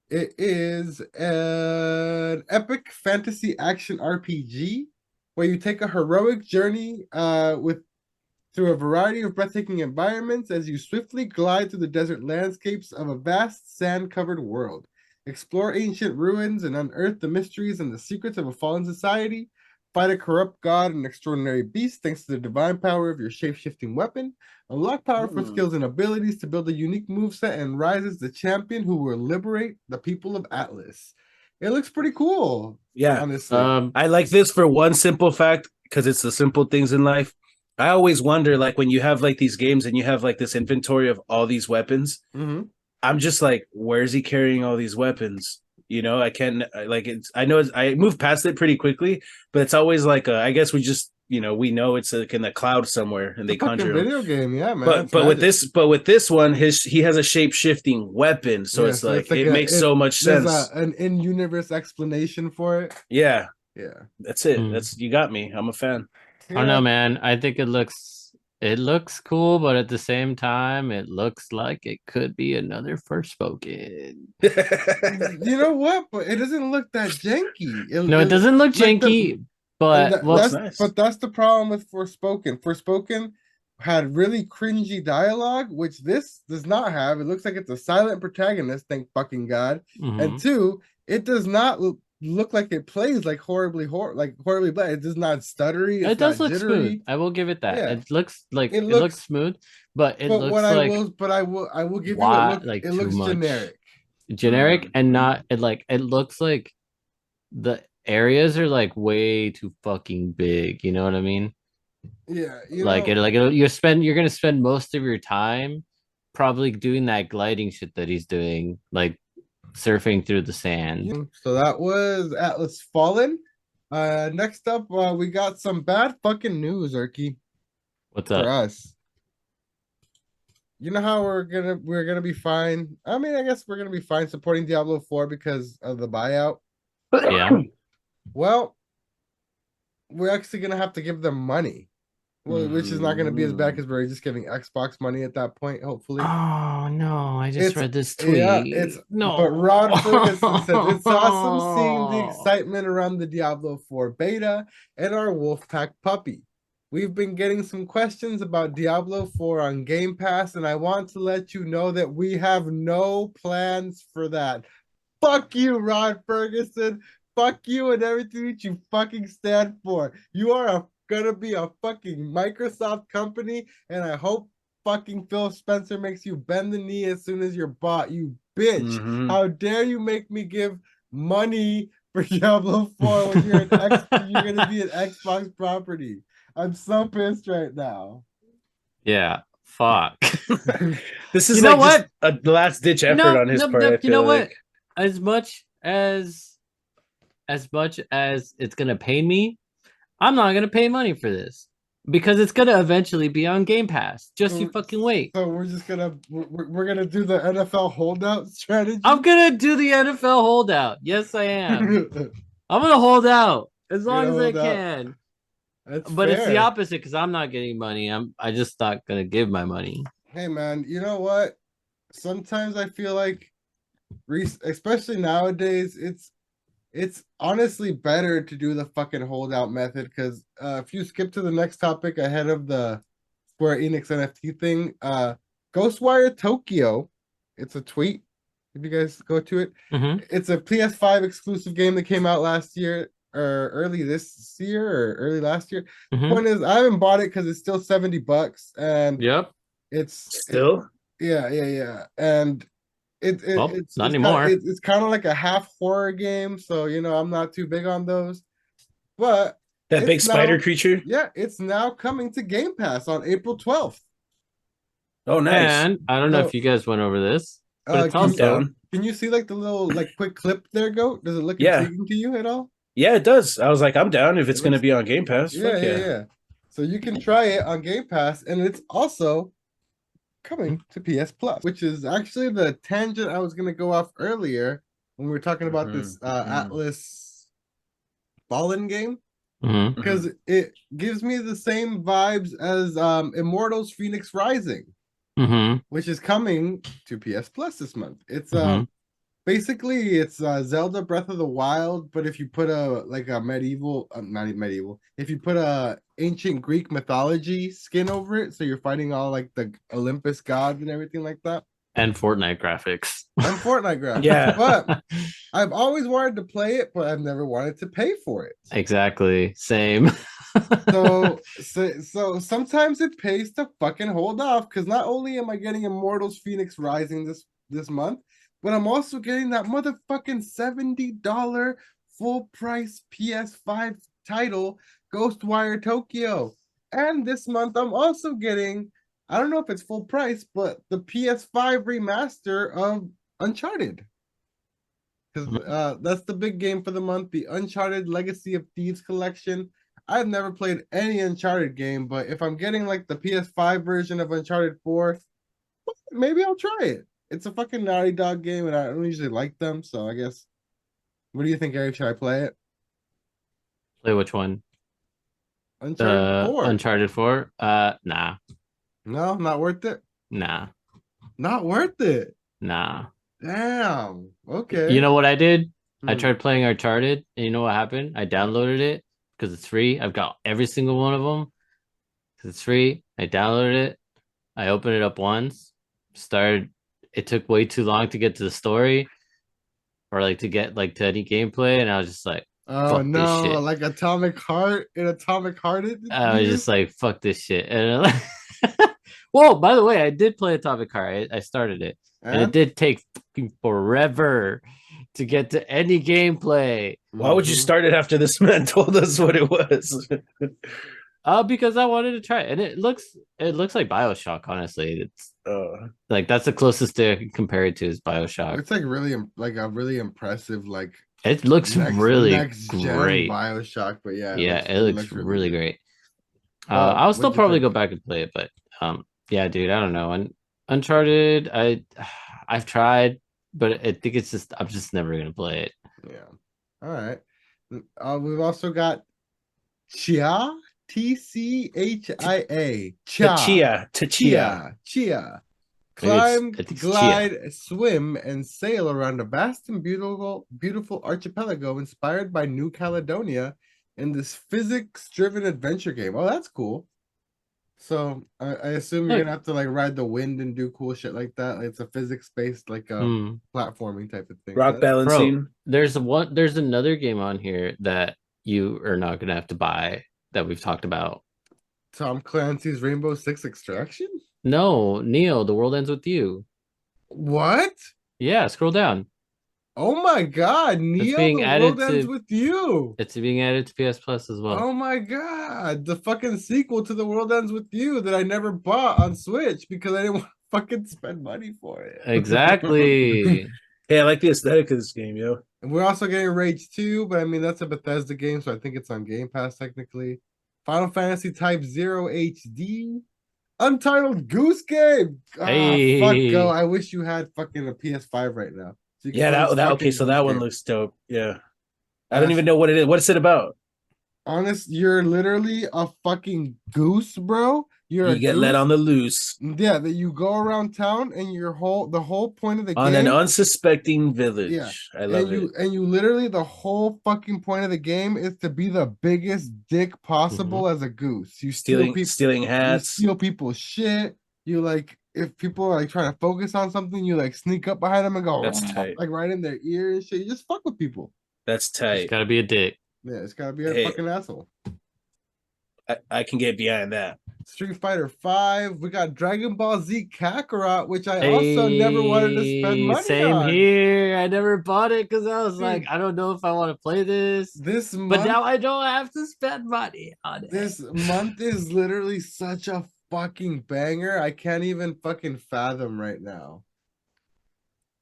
Speaker 3: It is an epic fantasy action RPG where you take a heroic journey through a variety of breathtaking environments as you swiftly glide through the desert landscapes of a vast sand-covered world. Explore ancient ruins and unearth the mysteries and the secrets of a fallen society. Fight a corrupt god and extraordinary beast thanks to the divine power of your shape-shifting weapon. Unlock powerful skills and abilities to build a unique moveset and rise as the champion who will liberate the people of Atlas. It looks pretty cool.
Speaker 2: Yeah.
Speaker 3: Honestly.
Speaker 2: I like this for one simple fact, because it's the simple things in life. I always wonder, like, when you have like these games and you have like this inventory of all these weapons, I'm just like, where is he carrying all these weapons? You know, I can't I move past it pretty quickly, but it's always like I guess we just, we know it's like in the cloud somewhere and they conjure
Speaker 3: video game, yeah, man.
Speaker 2: But with this one, he has a shape shifting weapon, so it's like it makes so much sense.
Speaker 3: An in-universe explanation for it.
Speaker 2: Yeah, that's it.
Speaker 1: Mm.
Speaker 2: That's you got me. I'm a fan.
Speaker 1: I don't know, man. I think it looks cool, but at the same time, it looks like it could be another Forspoken.
Speaker 3: You know what? But it doesn't look that janky.
Speaker 1: It doesn't look janky, but
Speaker 3: that's the problem with Forspoken. Forspoken had really cringy dialogue, which this does not have. It looks like it's a silent protagonist, thank fucking God. And two, it does not look like it plays like horribly bad. It does not stuttery.
Speaker 1: It does look smooth. I will give it that. Yeah. It looks like it looks smooth, but it looks like.
Speaker 3: I will give you it looks generic
Speaker 1: and not it looks like the areas are like way too fucking big. You know what I mean?
Speaker 3: Yeah.
Speaker 1: You're gonna spend most of your time probably doing that gliding shit that he's doing, like surfing through the sand.
Speaker 3: So that was Atlas Fallen. Next up, we got some bad fucking news, Erky.
Speaker 1: What's up?
Speaker 3: For us. You know how we're gonna be fine. I mean, I guess we're gonna be fine supporting Diablo 4 because of the buyout.
Speaker 1: Yeah.
Speaker 3: Well, we're actually gonna have to give them money. Well, which is not going to be as bad because we're just giving Xbox money at that point, hopefully.
Speaker 1: Oh no! I just read this tweet.
Speaker 3: Yeah, But Rod Ferguson said it's awesome seeing the excitement around the Diablo 4 beta and our Wolfpack puppy. We've been getting some questions about Diablo 4 on Game Pass, and I want to let you know that we have no plans for that. Fuck you, Rod Ferguson. Fuck you and everything that you fucking stand for. You are gonna be a fucking Microsoft company, and I hope fucking Phil Spencer makes you bend the knee as soon as you're bought, you bitch. How dare you make me give money for Diablo 4 when you're you're gonna be an Xbox property. I'm so pissed right now.
Speaker 1: Yeah, Fuck.
Speaker 2: This is
Speaker 1: You know
Speaker 2: like
Speaker 1: what?
Speaker 2: just a last ditch effort on his part. I
Speaker 1: You know
Speaker 2: feel
Speaker 1: what?
Speaker 2: like.
Speaker 1: As much as it's gonna pain me, I'm not gonna pay money for this because it's gonna eventually be on Game Pass. Just you fucking wait.
Speaker 3: So we're gonna do the NFL holdout strategy.
Speaker 1: I'm gonna do the NFL holdout. Yes, I am. I'm gonna hold out as long as I can.
Speaker 3: That's
Speaker 1: but
Speaker 3: fair.
Speaker 1: It's the opposite because I'm not getting money. I just not gonna give my money.
Speaker 3: Hey man, you know what? Sometimes I feel like, especially nowadays, it's honestly better to do the fucking holdout method because if you skip to the next topic ahead of the Square Enix NFT thing, Ghostwire Tokyo, it's a tweet. If you guys go to it, it's a PS5 exclusive game that came out last year or early this year or early last year. Point is, I haven't bought it because it's still $70, and it's
Speaker 2: still
Speaker 3: and it's
Speaker 1: not anymore.
Speaker 3: It's kind of like a half horror game, so I'm not too big on those. But
Speaker 2: that big spider creature,
Speaker 3: it's now coming to Game Pass on April 12th.
Speaker 2: Oh, nice!
Speaker 1: And I don't know if you guys went over this, but it's also
Speaker 3: can you see like the little quick clip there, Goat? Does it look intriguing to you at all?
Speaker 2: Yeah, it does. I was like, I'm down if it's going to be on Game Pass.
Speaker 3: Yeah. So you can try it on Game Pass, and it's also coming to PS Plus, which is actually the tangent I was going to go off earlier when we were talking about this Atlas Fallen game, because it gives me the same vibes as Immortals Phoenix Rising, which is coming to PS Plus this month. It's basically it's Zelda Breath of the Wild, but if you put a medieval, not medieval, if you put a ancient Greek mythology skin over it, so you're fighting all like the Olympus gods and everything like that.
Speaker 1: And Fortnite graphics.
Speaker 3: Yeah. But I've always wanted to play it, but I've never wanted to pay for it.
Speaker 1: Exactly. Same.
Speaker 3: so sometimes it pays to fucking hold off, because not only am I getting Immortals Phoenix Rising this month, but I'm also getting that motherfucking $70 full price PS5 title, Ghostwire Tokyo. And this month I'm also getting, I don't know if it's full price, but the PS5 remaster of Uncharted. Because that's the big game for the month, the Uncharted Legacy of Thieves collection. I've never played any Uncharted game, but if I'm getting like the PS5 version of Uncharted 4, maybe I'll try it. It's a fucking Naughty Dog game, and I don't usually like them, so I guess. What do you think, Eric? Should I play it?
Speaker 1: Play which one?
Speaker 3: Uncharted 4.
Speaker 1: Uncharted 4? Nah.
Speaker 3: No, not worth it?
Speaker 1: Nah.
Speaker 3: Not worth it?
Speaker 1: Nah.
Speaker 3: Damn. Okay.
Speaker 1: You know what I did? I tried playing Uncharted, and you know what happened? I downloaded it because it's free. I've got every single one of them because it's free. I downloaded it. I opened it up once. It took way too long to get to the story or like to get like to any gameplay, and I was just like,
Speaker 3: oh no, like Atomic Heart in Atomic Hearted.
Speaker 1: I was just like, fuck this shit. And whoa, by the way, I did play Atomic Heart. I started it, and it did take forever to get to any gameplay.
Speaker 2: Why would you start it after this man told us what it was?
Speaker 3: Because I wanted to try it, and it looks like BioShock. Honestly, it's like that's the closest to compare it to is BioShock.
Speaker 4: It's like really like a really impressive like.
Speaker 1: It looks really great.
Speaker 4: BioShock, but yeah,
Speaker 1: it looks really great. I'll still probably go back and play it, but yeah, dude, I don't know. And Uncharted, I've tried, but I think it's just I'm just never gonna play it.
Speaker 4: Yeah. All right. We've also got Chia. TCHIA. Chia. Climb, glide, swim, and sail around a vast and beautiful archipelago inspired by New Caledonia in this physics-driven adventure game. Oh, that's cool. So I assume you're gonna have to like ride the wind and do cool shit like that. Like, it's a physics-based like platforming type of thing.
Speaker 2: Rock balancing.
Speaker 1: Bro, there's another game on here that you are not gonna have to buy that we've talked about.
Speaker 4: Tom Clancy's Rainbow Six Extraction?
Speaker 1: No, Neo, The World Ends With You.
Speaker 4: What?
Speaker 1: Yeah, scroll down.
Speaker 4: Oh my God, Neo,
Speaker 1: being
Speaker 4: the
Speaker 1: added
Speaker 4: world ends
Speaker 1: to-
Speaker 4: with you.
Speaker 1: It's being added to PS Plus as well.
Speaker 4: Oh my God, the fucking sequel to The World Ends With You that I never bought on Switch because I didn't want to fucking spend money for it.
Speaker 1: Exactly.
Speaker 2: Hey, I like the aesthetic of this game, yo.
Speaker 4: And we're also getting Rage 2, but I mean, that's a Bethesda game, so I think it's on Game Pass technically. Final Fantasy Type 0 HD. Untitled Goose Game.
Speaker 1: Hey.
Speaker 4: Fuck, go. I wish you had fucking a PS5 right now. So you can
Speaker 2: Yeah,
Speaker 4: play this
Speaker 2: okay,
Speaker 4: fucking
Speaker 2: so that
Speaker 4: Goose
Speaker 2: one
Speaker 4: Game.
Speaker 2: looks dope. Yeah. I don't even know what it is. What's it about?
Speaker 4: Honest, you're literally a fucking goose, bro. You're
Speaker 2: You get let on the loose
Speaker 4: Yeah, that you go around town and the whole point of the
Speaker 2: on
Speaker 4: game.
Speaker 2: an unsuspecting village.
Speaker 4: Yeah.
Speaker 2: I love it.
Speaker 4: And you literally the whole fucking point of the game is to be the biggest dick possible as a goose. You stealing hats, you steal people's shit. You like if people are like trying to focus on something, you like sneak up behind them and go
Speaker 2: That's tight.
Speaker 4: like right in their ear and shit. You just fuck with people.
Speaker 2: That's
Speaker 1: It's
Speaker 2: tight.
Speaker 1: gotta be a dick.
Speaker 4: Yeah, it's gotta be a fucking asshole.
Speaker 2: I can get behind that.
Speaker 4: Street Fighter 5. We got Dragon Ball Z Kakarot, which I also never wanted to spend money
Speaker 1: same
Speaker 4: on.
Speaker 1: here. I never bought it because I was like, I don't know if I want to play this.
Speaker 4: This month,
Speaker 1: but now I don't have to spend money on it.
Speaker 4: This month is literally such a fucking banger. I can't even fucking fathom right now.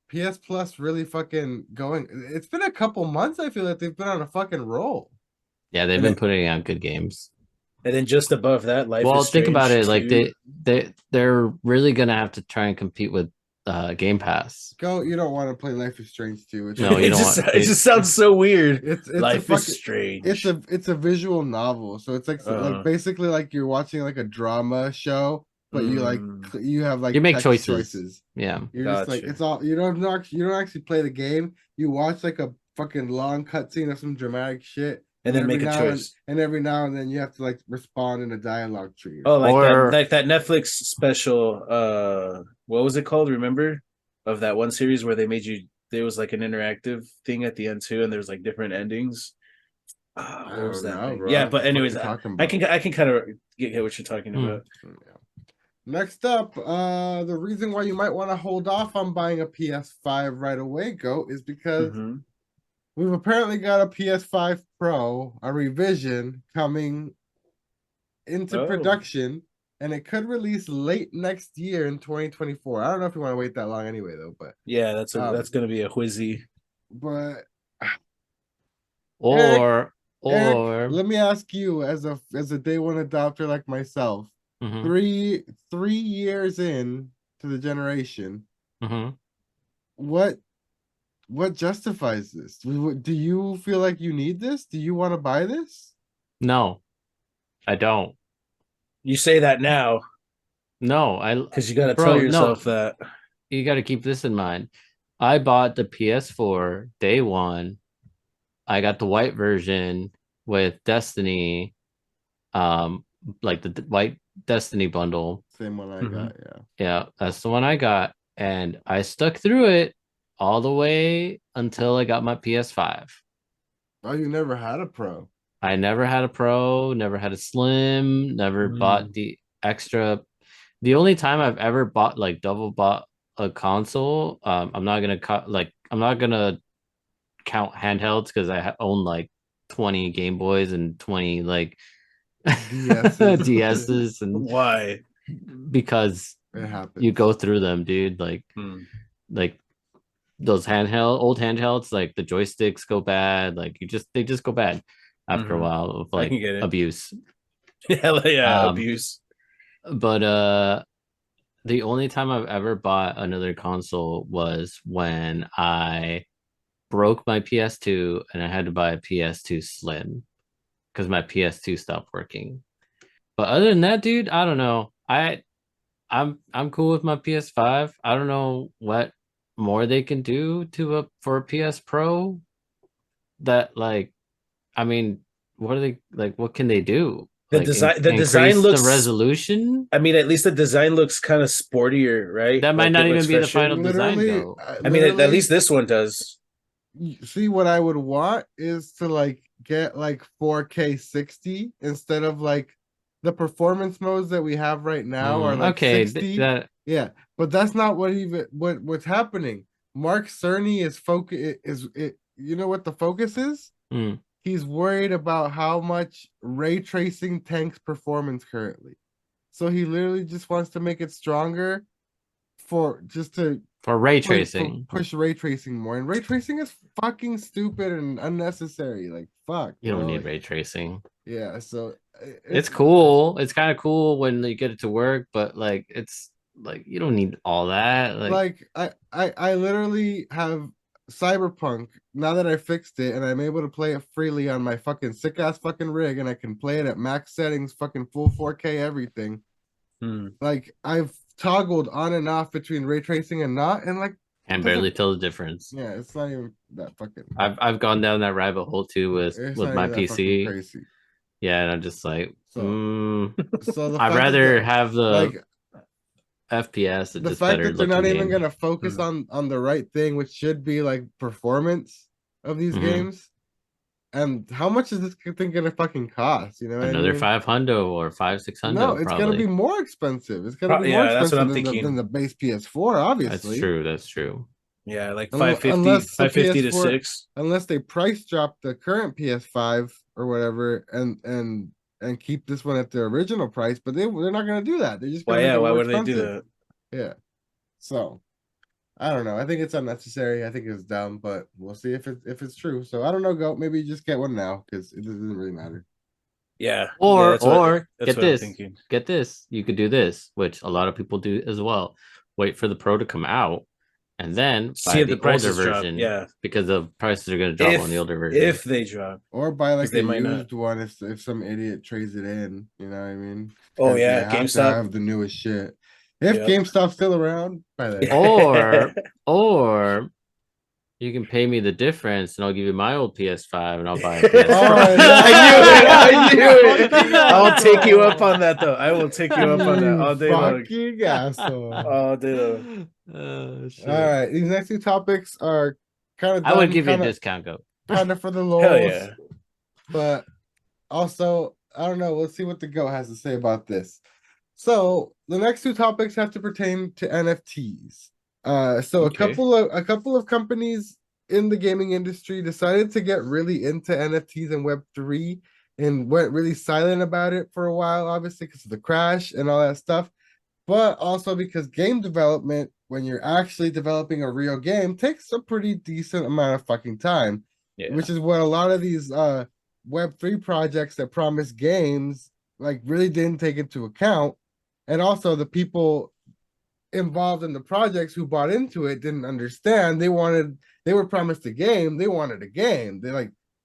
Speaker 4: PS Plus really fucking going. It's been a couple months. I feel like they've been on a fucking roll.
Speaker 1: Yeah, they've been putting out good games.
Speaker 2: And then just above that, Life is
Speaker 1: think about it.
Speaker 2: Strange
Speaker 1: Like they're really gonna have to try and compete with Game Pass.
Speaker 4: Go, you don't want to play Life is Strange 2.
Speaker 1: No, you don't want.
Speaker 2: It just sounds so weird.
Speaker 4: It's
Speaker 2: Life is Strange.
Speaker 4: It's a visual novel, so it's like basically like you're watching like a drama show, but you have like
Speaker 1: you make
Speaker 4: text
Speaker 1: choices. Yeah,
Speaker 4: you're just like it's all you don't actually play the game. You watch like a fucking long cutscene of some dramatic shit.
Speaker 2: And then make a choice.
Speaker 4: And every now and then you have to like respond in a dialogue tree.
Speaker 2: Oh, like that Netflix special. What was it called? Remember, of that one series where they made you? There was like an interactive thing at the end too, and there's like different endings. What was that? Yeah, but anyways, I can kind of get what you're talking about.
Speaker 4: Yeah. Next up, the reason why you might want to hold off on buying a PS5 right away, Goat, is because we've apparently got a PS5 Pro, a revision coming into production, and it could release late next year in 2024. I don't know if you want to wait that long anyway, though. But
Speaker 2: yeah, that's going to be a whizzy.
Speaker 4: But
Speaker 1: Eric,
Speaker 4: let me ask you, as a day one adopter like myself, 3 years in to the generation, what justifies this? Do you feel like you need this? Do you want to buy this?
Speaker 1: No, I don't.
Speaker 2: You say that now.
Speaker 1: No,
Speaker 2: because you got to tell yourself that.
Speaker 1: You got to keep this in mind. I bought the PS4 day one. I got the white version with Destiny, like the white Destiny bundle.
Speaker 4: Same one I got, yeah.
Speaker 1: Yeah, that's the one I got. And I stuck through it all the way until I got my PS5.
Speaker 4: Oh, you never had a Pro?
Speaker 1: I never had a Pro, never had a Slim, never bought the extra. The only time I've ever double bought a console, I'm not gonna count handhelds because I own like 20 Game Boys and 20 like DSs and
Speaker 2: why?
Speaker 1: Because
Speaker 4: it happens.
Speaker 1: You go through them, dude. Like those old handhelds, like the joysticks go bad. Like they just go bad after a while of like abuse.
Speaker 2: Abuse.
Speaker 1: But the only time I've ever bought another console was when I broke my PS2 and I had to buy a PS2 Slim because my PS2 stopped working. But other than that, dude, I don't know. I'm cool with my PS5. I don't know what more they can do for a PS Pro. That what are they like? What can they do?
Speaker 2: The design looks
Speaker 1: the resolution.
Speaker 2: I mean, at least the design looks kind of sportier, right?
Speaker 1: That might not even be the final design, though.
Speaker 2: I mean, at least this one does.
Speaker 4: See, what I would want is to get 4K 60 instead of the performance modes that we have right now are 60.
Speaker 1: Yeah,
Speaker 4: but that's not what's happening. Mark Cerny is you know what the focus is? He's worried about how much ray tracing tanks performance currently. So he literally just wants to make it stronger for
Speaker 1: ray tracing.
Speaker 4: Push ray tracing more. And ray tracing is fucking stupid and unnecessary. Like fuck.
Speaker 1: You don't need ray tracing.
Speaker 4: Yeah, so
Speaker 1: it's cool. It's kind of cool when you get it to work, but like it's like you don't need all that.
Speaker 4: Like I literally have Cyberpunk now that I fixed it and I'm able to play it freely on my fucking sick ass fucking rig and I can play it at max settings, fucking full 4K everything. Like I've toggled on and off between ray tracing and not, and like
Speaker 1: can barely tell the difference.
Speaker 4: Yeah, it's not even that fucking.
Speaker 1: I've gone down that rabbit hole too with my PC. Yeah, and I'm just like, so I'd rather have the like, FPS.
Speaker 4: The fact that they're not even gonna focus on the right thing, which should be like performance of these games. And how much is this thing gonna fucking cost? You know,
Speaker 1: another 500 or 500-600.
Speaker 4: No, it's
Speaker 1: probably.
Speaker 4: gonna be more expensive. It's gonna be more expensive than the base PS4. Obviously,
Speaker 1: that's true.
Speaker 2: Yeah, like 550 to 6.
Speaker 4: Unless they price drop the current PS5 or whatever, and keep this one at the original price, but they're not gonna do that. They're just gonna
Speaker 2: why would they do that?
Speaker 4: Yeah, so. I don't know. I think it's unnecessary. I think it's dumb, but we'll see if it's true. So I don't know. Go maybe just get one now because it doesn't really matter.
Speaker 2: Yeah.
Speaker 1: Or get this. Get this. You could do this, which a lot of people do as well. Wait for the Pro to come out, and then buy the older version.
Speaker 2: Yeah,
Speaker 1: because the prices are going to drop on the older version
Speaker 2: if they drop.
Speaker 4: Or buy like a used one if some idiot trades it in. You know what I mean?
Speaker 2: Oh yeah,
Speaker 4: GameStop have the newest shit. If GameStop's still around, by then.
Speaker 1: Or you can pay me the difference, and I'll give you my old PS5, and I'll buy a PS5.
Speaker 2: I knew it. I'll take you up on that, though. I will take you up on that all day long.
Speaker 4: Fucking asshole.
Speaker 2: All day long.
Speaker 4: All right, these next two topics are kind of.
Speaker 1: I would give you a discount code.
Speaker 4: Kind of for the lulz.
Speaker 2: Hell yeah.
Speaker 4: But also, I don't know. We'll see what the GOAT has to say about this. So the next two topics have to pertain to NFTs. So a couple of companies in the gaming industry decided to get really into NFTs and Web3 and went really silent about it for a while, obviously because of the crash and all that stuff, but also because game development, when you're actually developing a real game, takes a pretty decent amount of fucking time, which is what a lot of these Web3 projects that promise games like really didn't take into account. And also the people involved in the projects who bought into it didn't understand. They were promised a game. They wanted a game. They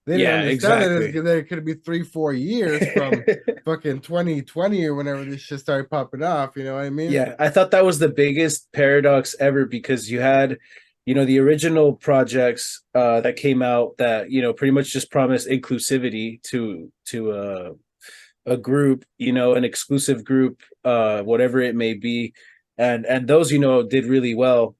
Speaker 4: didn't understand that it could be 3-4 years from fucking 2020 or whenever this shit started popping off. You know what I mean?
Speaker 2: Yeah, I thought that was the biggest paradox ever because you had, the original projects that came out that, pretty much just promised inclusivity to a group, an exclusive group, whatever it may be. And those, did really well.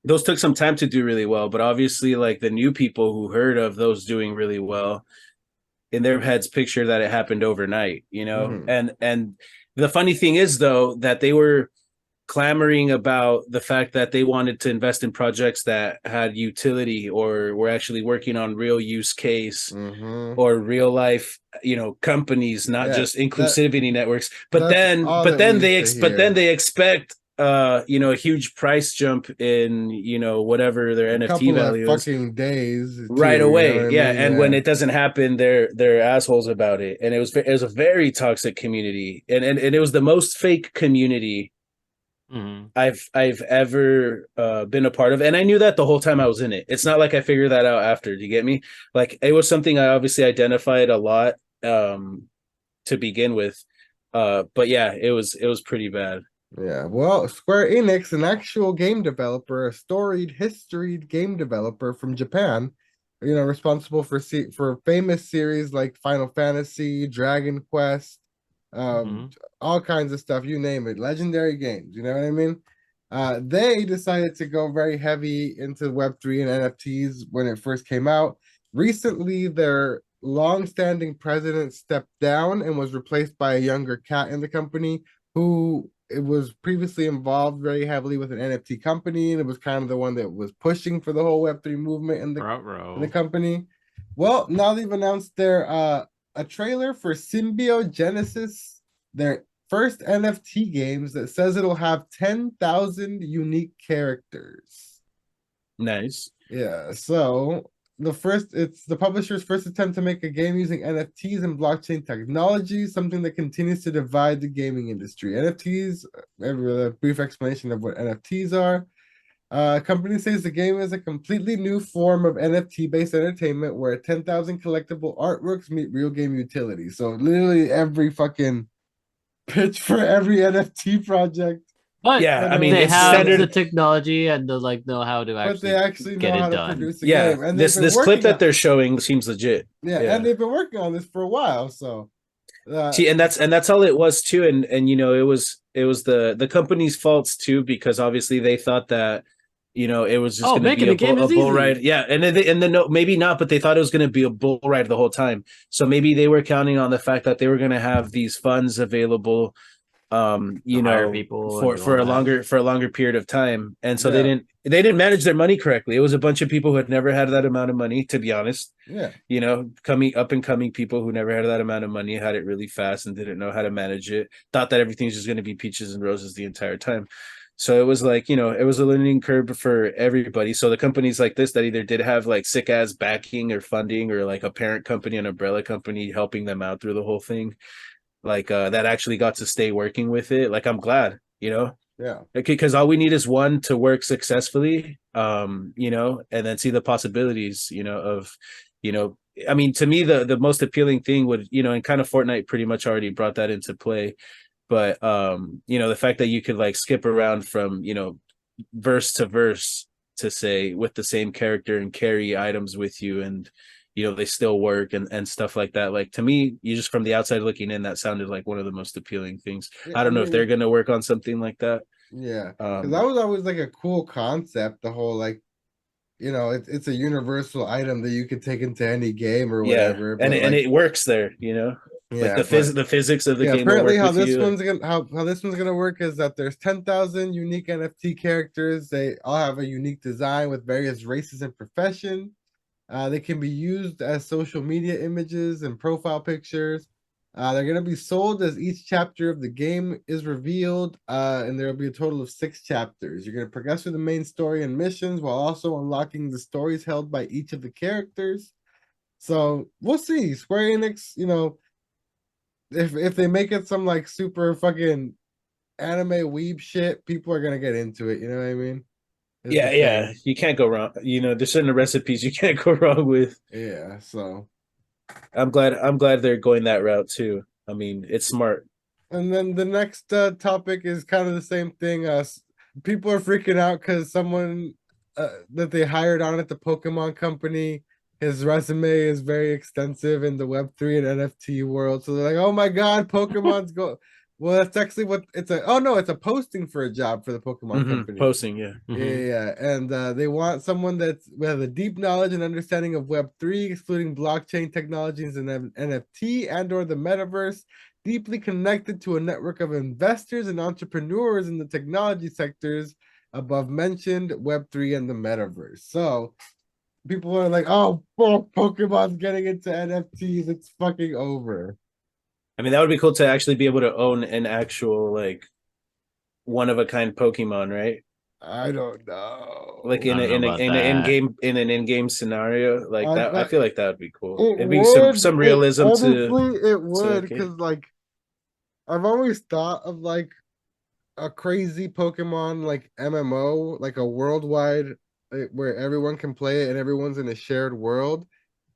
Speaker 2: Those took some time to do really well, but obviously like the new people who heard of those doing really well in their heads picture that it happened overnight, and the funny thing is though, that they were clamoring about the fact that they wanted to invest in projects that had utility or were actually working on real use case or real life, companies, not just inclusivity networks. But then they expect a huge price jump in whatever their NFT value is
Speaker 4: fucking days
Speaker 2: right away. And when it doesn't happen, they're assholes about it. And it was a very toxic community, and it was the most fake community I've ever been a part of, and I knew that the whole time I was in it. It's not like I figured that out after. Do you get me? Like it was something I obviously identified a lot to begin with, but yeah, it was pretty bad.
Speaker 4: Yeah, well, Square Enix, an actual game developer, a storied, historied game developer from Japan, responsible for famous series like Final Fantasy, Dragon Quest, all kinds of stuff, you name it, legendary games, you know what I mean? They decided to go very heavy into Web3 and NFTs when it first came out. Recently, their long-standing president stepped down and was replaced by a younger cat in the company who it was previously involved very heavily with an NFT company, and it was kind of the one that was pushing for the whole Web3 movement in the company. Well, now they've announced their a trailer for Symbiogenesis, their first NFT games that says it'll have 10,000 unique characters.
Speaker 2: Nice.
Speaker 4: Yeah, so it's the publisher's first attempt to make a game using NFTs and blockchain technology, something that continues to divide the gaming industry. NFTs, a brief explanation of what NFTs are. Company says the game is a completely new form of NFT-based entertainment where 10,000 collectible artworks meet real game utility. So literally every fucking pitch for every NFT project.
Speaker 1: But
Speaker 2: yeah, I mean,
Speaker 1: they
Speaker 2: it's
Speaker 1: have
Speaker 2: standard.
Speaker 1: the technology and the know how to actually.
Speaker 4: But they actually
Speaker 1: get
Speaker 4: know
Speaker 1: it
Speaker 4: how
Speaker 1: done.
Speaker 4: to produce a
Speaker 2: Yeah,
Speaker 4: game. And
Speaker 2: this clip that they're showing seems legit.
Speaker 4: Yeah, and they've been working on this for a while. So
Speaker 2: see, and that's all it was too. And you know, it was the company's faults too, because obviously they thought that, you know, it was just going to be a bull ride. Yeah, and then no, maybe not, but they thought it was going to be a bull ride the whole time. So maybe they were counting on the fact that they were going to have these funds available, you know, for a longer period of time, and so they didn't manage their money correctly. It was a bunch of people who had never had that amount of money, to be honest.
Speaker 4: Yeah,
Speaker 2: you know, coming up and coming people who never had that amount of money, had it really fast and didn't know how to manage it. Thought that everything's just going to be peaches and roses the entire time. So it was like, you know, it was a learning curve for everybody. So the companies like this that either did have like sick ass backing or funding, or like a parent company, an umbrella company helping them out through the whole thing, like that actually got to stay working with it. Like, I'm glad, you know.
Speaker 4: Yeah.
Speaker 2: Because all we need is one to work successfully, you know, and then see the possibilities, you know, of, you know, I mean, to me, the most appealing thing would, you know, and kind of Fortnite pretty much already brought that into play. But, you know, the fact that you could like skip around from, you know, verse to verse, to say, with the same character and carry items with you, and, you know, they still work and stuff like that. Like, to me, you just from the outside looking in, that sounded like one of the most appealing things.
Speaker 4: Yeah,
Speaker 2: I don't know if they're going to work on something like that.
Speaker 4: Yeah, because that was always like a cool concept. The whole, like, you know, it's a universal item that you could take into any game or whatever.
Speaker 2: And it works there, you know.
Speaker 4: Yeah,
Speaker 2: like the physics of the game.
Speaker 4: Apparently, how this one's gonna work is that there's 10,000 unique NFT characters. They all have a unique design with various races and profession. They can be used as social media images and profile pictures. They're going to be sold as each chapter of the game is revealed, and there will be a total of 6 chapters. You're going to progress through the main story and missions while also unlocking the stories held by each of the characters. So we'll see. Square Enix, you know, if they make it some like super fucking anime weeb shit, people are going to get into it. You know what I mean?
Speaker 2: Yeah, you can't go wrong. You know, there's certain recipes you can't go wrong with.
Speaker 4: Yeah, so
Speaker 2: I'm glad they're going that route too. I mean, it's smart.
Speaker 4: And then the next topic is kind of the same thing. People are freaking out because someone that they hired on at the Pokemon company, his resume is very extensive in the Web3 and NFT world. So they're like, "Oh my God, Pokemon's go." Well, that's actually what it's a. Oh no, it's a posting for a job for the Pokemon company.
Speaker 2: Posting, yeah.
Speaker 4: Yeah. And they want someone that's with a deep knowledge and understanding of Web3, excluding blockchain technologies and NFT and/or the metaverse, deeply connected to a network of investors and entrepreneurs in the technology sectors above mentioned, Web3 and the metaverse. So people are like, "Oh, Pokemon's getting into NFTs. It's fucking over."
Speaker 2: I mean, that would be cool to actually be able to own an actual, like, one of a kind Pokemon, right?
Speaker 4: I don't know.
Speaker 2: Like in an in-game scenario like that. I feel like that would be cool. It'd be some realism
Speaker 4: honestly, it would, because like I've always thought of like a crazy Pokemon like MMO, like a worldwide where everyone can play it and everyone's in a shared world,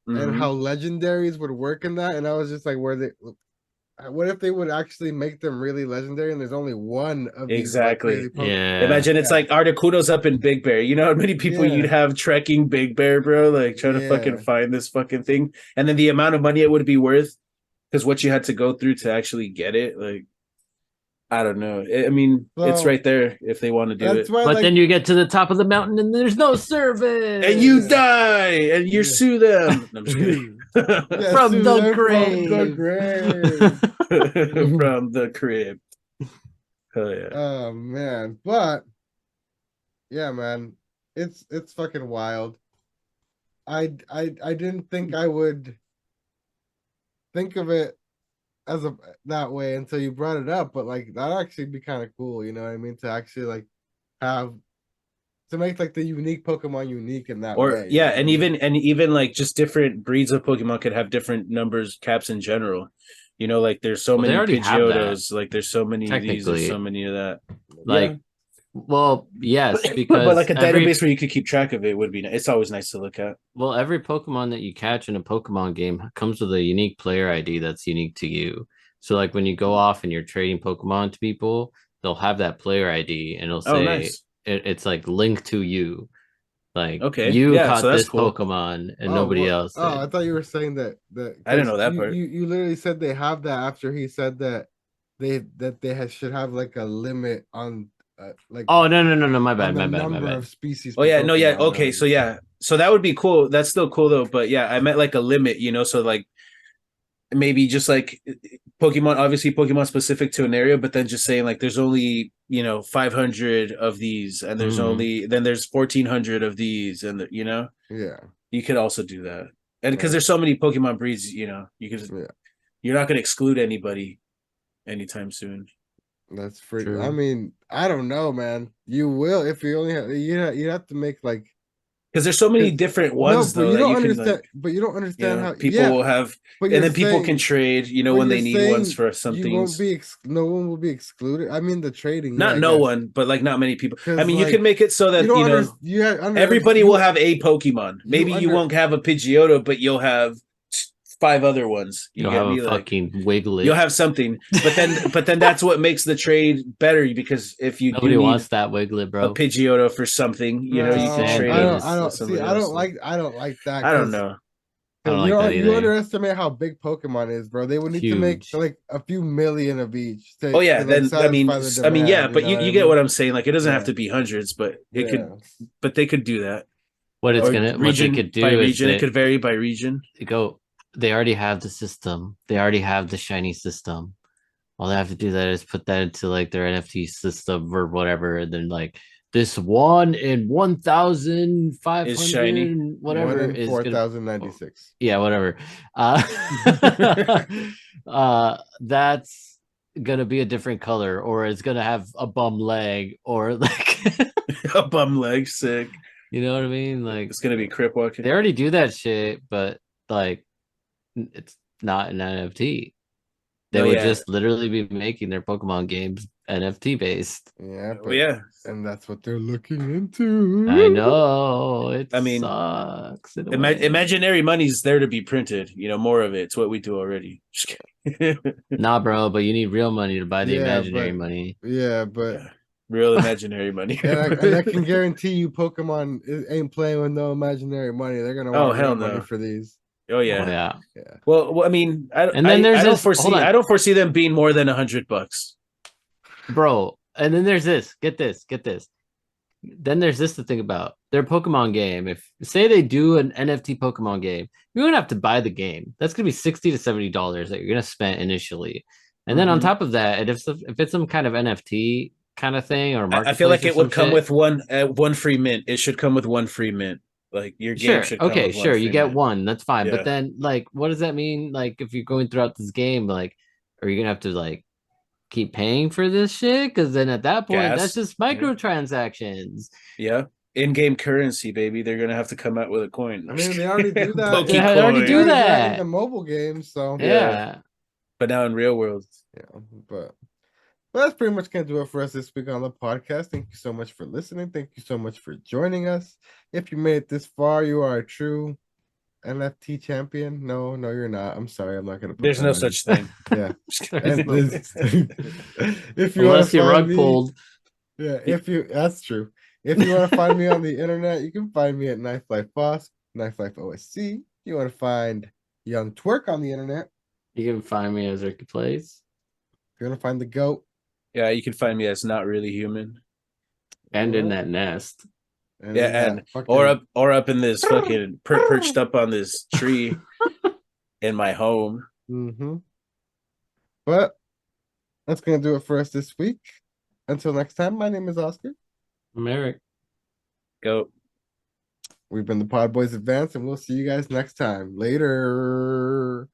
Speaker 4: and how legendaries would work in that. And I was just like, what if they would actually make them really legendary and there's only one of these
Speaker 2: exactly
Speaker 4: Pokemon?
Speaker 1: Yeah,
Speaker 2: imagine it's like Articuno's up in Big Bear. You know how many people you'd have trekking Big Bear, bro, like trying to fucking find this fucking thing, and then the amount of money it would be worth because what you had to go through to actually get it. Like, I don't know. I mean, it's right there if they want to do it.
Speaker 1: But then you get to the top of the mountain and there's no service.
Speaker 2: And you die and you sue them. No, I'm just kidding.
Speaker 1: From the grave.
Speaker 2: From the crib. Hell yeah.
Speaker 3: Oh man, but yeah, man, it's fucking wild. I didn't think I would think of it as a that way until you brought it up, but like that'd actually be kind of cool, you know what I mean? To actually like have to make like the unique Pokemon unique in that
Speaker 2: Or
Speaker 3: way.
Speaker 2: yeah,
Speaker 3: you know
Speaker 2: and even like just different breeds of Pokemon could have different numbers caps in general. You know, like there's so
Speaker 1: Well, they
Speaker 2: many
Speaker 1: already have that,
Speaker 2: Pidgeotos, like there's so many of these, there's
Speaker 1: technically.
Speaker 2: so many of that.
Speaker 1: Like,
Speaker 2: Yeah.
Speaker 1: well, yes,
Speaker 2: But
Speaker 1: because
Speaker 2: like a
Speaker 1: every
Speaker 2: database where you could keep track of it would be nice. It's always nice to look at.
Speaker 1: well, every Pokemon that you catch in a Pokemon game comes with a unique player ID that's unique to you. So like when you go off and you're trading Pokemon to people, they'll have that player ID and it'll
Speaker 2: Oh,
Speaker 1: say
Speaker 2: nice.
Speaker 1: it's like linked to you. Like
Speaker 2: Okay.
Speaker 1: you
Speaker 2: Yeah, so
Speaker 1: caught
Speaker 2: that's
Speaker 1: this
Speaker 2: cool.
Speaker 1: Pokemon and
Speaker 3: Oh,
Speaker 1: nobody
Speaker 3: what?
Speaker 1: else
Speaker 3: Oh, I
Speaker 1: did.
Speaker 3: thought you were saying that
Speaker 2: I didn't know that
Speaker 3: you,
Speaker 2: part.
Speaker 3: you literally said they have that after he said that should have like a limit on like
Speaker 1: Oh no, my
Speaker 3: on
Speaker 1: bad,
Speaker 3: the
Speaker 1: my bad, my
Speaker 3: number
Speaker 1: bad.
Speaker 3: of species.
Speaker 2: Oh
Speaker 3: per
Speaker 2: yeah, no, yeah,
Speaker 3: Pokemon,
Speaker 2: okay, so yeah, so that would be cool. That's still cool though, but yeah, I meant like a limit, you know, so like maybe just like Pokemon, obviously Pokemon specific to an area, but then just saying like there's only 500 of these, and there's only then there's 1,400 of these, and
Speaker 3: yeah,
Speaker 2: you could also do that, and because there's so many Pokemon breeds, you could you're not going to exclude anybody anytime soon.
Speaker 3: that's free.
Speaker 1: True.
Speaker 3: I mean, I don't know, man. You will if you only have you have to make like
Speaker 2: because there's so many different ones
Speaker 3: but
Speaker 2: though
Speaker 3: you
Speaker 2: that
Speaker 3: don't
Speaker 2: you can
Speaker 3: understand.
Speaker 2: like
Speaker 3: But you don't understand how
Speaker 2: people will have,
Speaker 3: But
Speaker 2: and
Speaker 3: you're
Speaker 2: then people can
Speaker 3: saying,
Speaker 2: trade
Speaker 3: but
Speaker 2: when
Speaker 3: you're
Speaker 2: they need ones
Speaker 3: saying
Speaker 2: for some
Speaker 3: you won't
Speaker 2: things.
Speaker 3: be no one will be excluded. I mean, the trading, yeah,
Speaker 2: Not
Speaker 3: I
Speaker 2: no
Speaker 3: guess.
Speaker 2: one, but like not many people. I
Speaker 3: Because
Speaker 2: mean, you
Speaker 3: like
Speaker 2: can make it so
Speaker 3: you
Speaker 2: that
Speaker 3: don't understand.
Speaker 2: everybody will have a Pokemon. Maybe you won't have a Pidgeotto, but you'll have 5 other ones. You
Speaker 1: You'll
Speaker 2: get
Speaker 1: have
Speaker 2: me?
Speaker 1: a
Speaker 2: Like
Speaker 1: fucking Wiglet.
Speaker 2: you'll have something, but then that's what makes the trade better, because if you
Speaker 1: Nobody
Speaker 2: do need
Speaker 1: wants that Wiglet, bro.
Speaker 2: a Pidgeotto for something, you can
Speaker 1: Sand
Speaker 2: trade
Speaker 3: I
Speaker 2: it
Speaker 3: don't.
Speaker 2: with
Speaker 3: I don't see.
Speaker 2: somebody
Speaker 3: I
Speaker 2: else.
Speaker 3: don't like. I don't like that.
Speaker 2: I don't know.
Speaker 1: I don't like that
Speaker 3: you
Speaker 1: either.
Speaker 3: underestimate how big Pokemon is, bro. They would need to make
Speaker 1: Huge.
Speaker 3: like a few million of each.
Speaker 2: Oh yeah,
Speaker 3: to, like,
Speaker 2: then
Speaker 3: satisfy the demand,
Speaker 2: yeah, but you get what I'm saying. Like it doesn't have
Speaker 3: Yeah.
Speaker 2: to be hundreds, but it
Speaker 3: Yeah.
Speaker 2: could, but they could do that.
Speaker 1: What
Speaker 2: Or
Speaker 1: what they could
Speaker 2: by
Speaker 1: do is
Speaker 2: region, it could vary by region.
Speaker 1: they already have the system. They already have the shiny system. All they have to do that is put that into like their NFT system or whatever, and then like this 1 in 1,500
Speaker 2: Is shiny.
Speaker 1: whatever
Speaker 3: 1 in
Speaker 1: is
Speaker 3: 4,096.
Speaker 1: yeah, whatever. That's gonna be a different color, or it's gonna have a bum leg, or like
Speaker 2: a bum leg, sick.
Speaker 1: You know what I mean? Like
Speaker 2: it's gonna be crip walking.
Speaker 1: They already do that shit, but like it's not an NFT. They would just literally be making their Pokemon games NFT based.
Speaker 3: Yeah,
Speaker 2: but
Speaker 3: and that's what they're looking into.
Speaker 1: I know.
Speaker 2: I mean,
Speaker 1: sucks.
Speaker 2: Imaginary money's there to be printed. More of it. It's what we do already.
Speaker 1: Nah, bro, but you need real money to buy the imaginary money.
Speaker 3: Yeah, but
Speaker 2: real imaginary money.
Speaker 3: and I can guarantee you, Pokemon ain't playing with no imaginary money. They're gonna want real money for these.
Speaker 2: Oh yeah,
Speaker 3: yeah.
Speaker 2: Well, I mean, I don't foresee them being more than $100,
Speaker 1: bro. And then there's this. Get this. Then there's this to think about. Their Pokemon game. If say they do an NFT Pokemon game, you're gonna have to buy the game. That's gonna be $60 to $70 that you're gonna spend initially, and then on top of that, and if it's some kind of NFT kind of thing or
Speaker 2: I feel like it would come with one free mint. It should come with one free mint. Like your game should come with
Speaker 1: sure, you get
Speaker 2: mint.
Speaker 1: one, that's fine. But then like what does that mean? Like if you're going throughout this game, like are you gonna have to like keep paying for this shit? Because then at that point that's just microtransactions.
Speaker 2: Yeah. In-game currency, baby. They're gonna have to come out with a coin.
Speaker 3: I mean, they already do that.
Speaker 1: They already do that
Speaker 3: in the mobile games, so
Speaker 1: yeah.
Speaker 2: But now in real world.
Speaker 3: Yeah, but that's pretty much going to do it for us this week on the podcast. Thank you so much for listening. Thank you so much for joining us. If you made it this far, you are a true NFT champion. No, you're not. I'm sorry. I'm not going to.
Speaker 2: There's no such thing.
Speaker 3: Yeah. If you
Speaker 1: unless you're rug pulled.
Speaker 3: Yeah. That's true. If you want to find me on the internet, you can find me at Knife Life Boss, Knife Life OSC. If you want to find Young Twerk on the internet,
Speaker 1: you can find me as Ricky Plays.
Speaker 3: If you want to find the GOAT.
Speaker 2: Yeah, you can find me as Not Really Human.
Speaker 1: And in that nest.
Speaker 2: Or up in this fucking perched up on this tree in my home.
Speaker 3: But that's gonna do it for us this week. Until next time, my name is Oscar.
Speaker 1: I'm Eric.
Speaker 2: Go.
Speaker 3: We've been the PodBoyz Advance, and we'll see you guys next time. Later.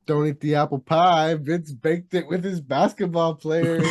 Speaker 3: Don't eat the apple pie. Vince baked it with his basketball players.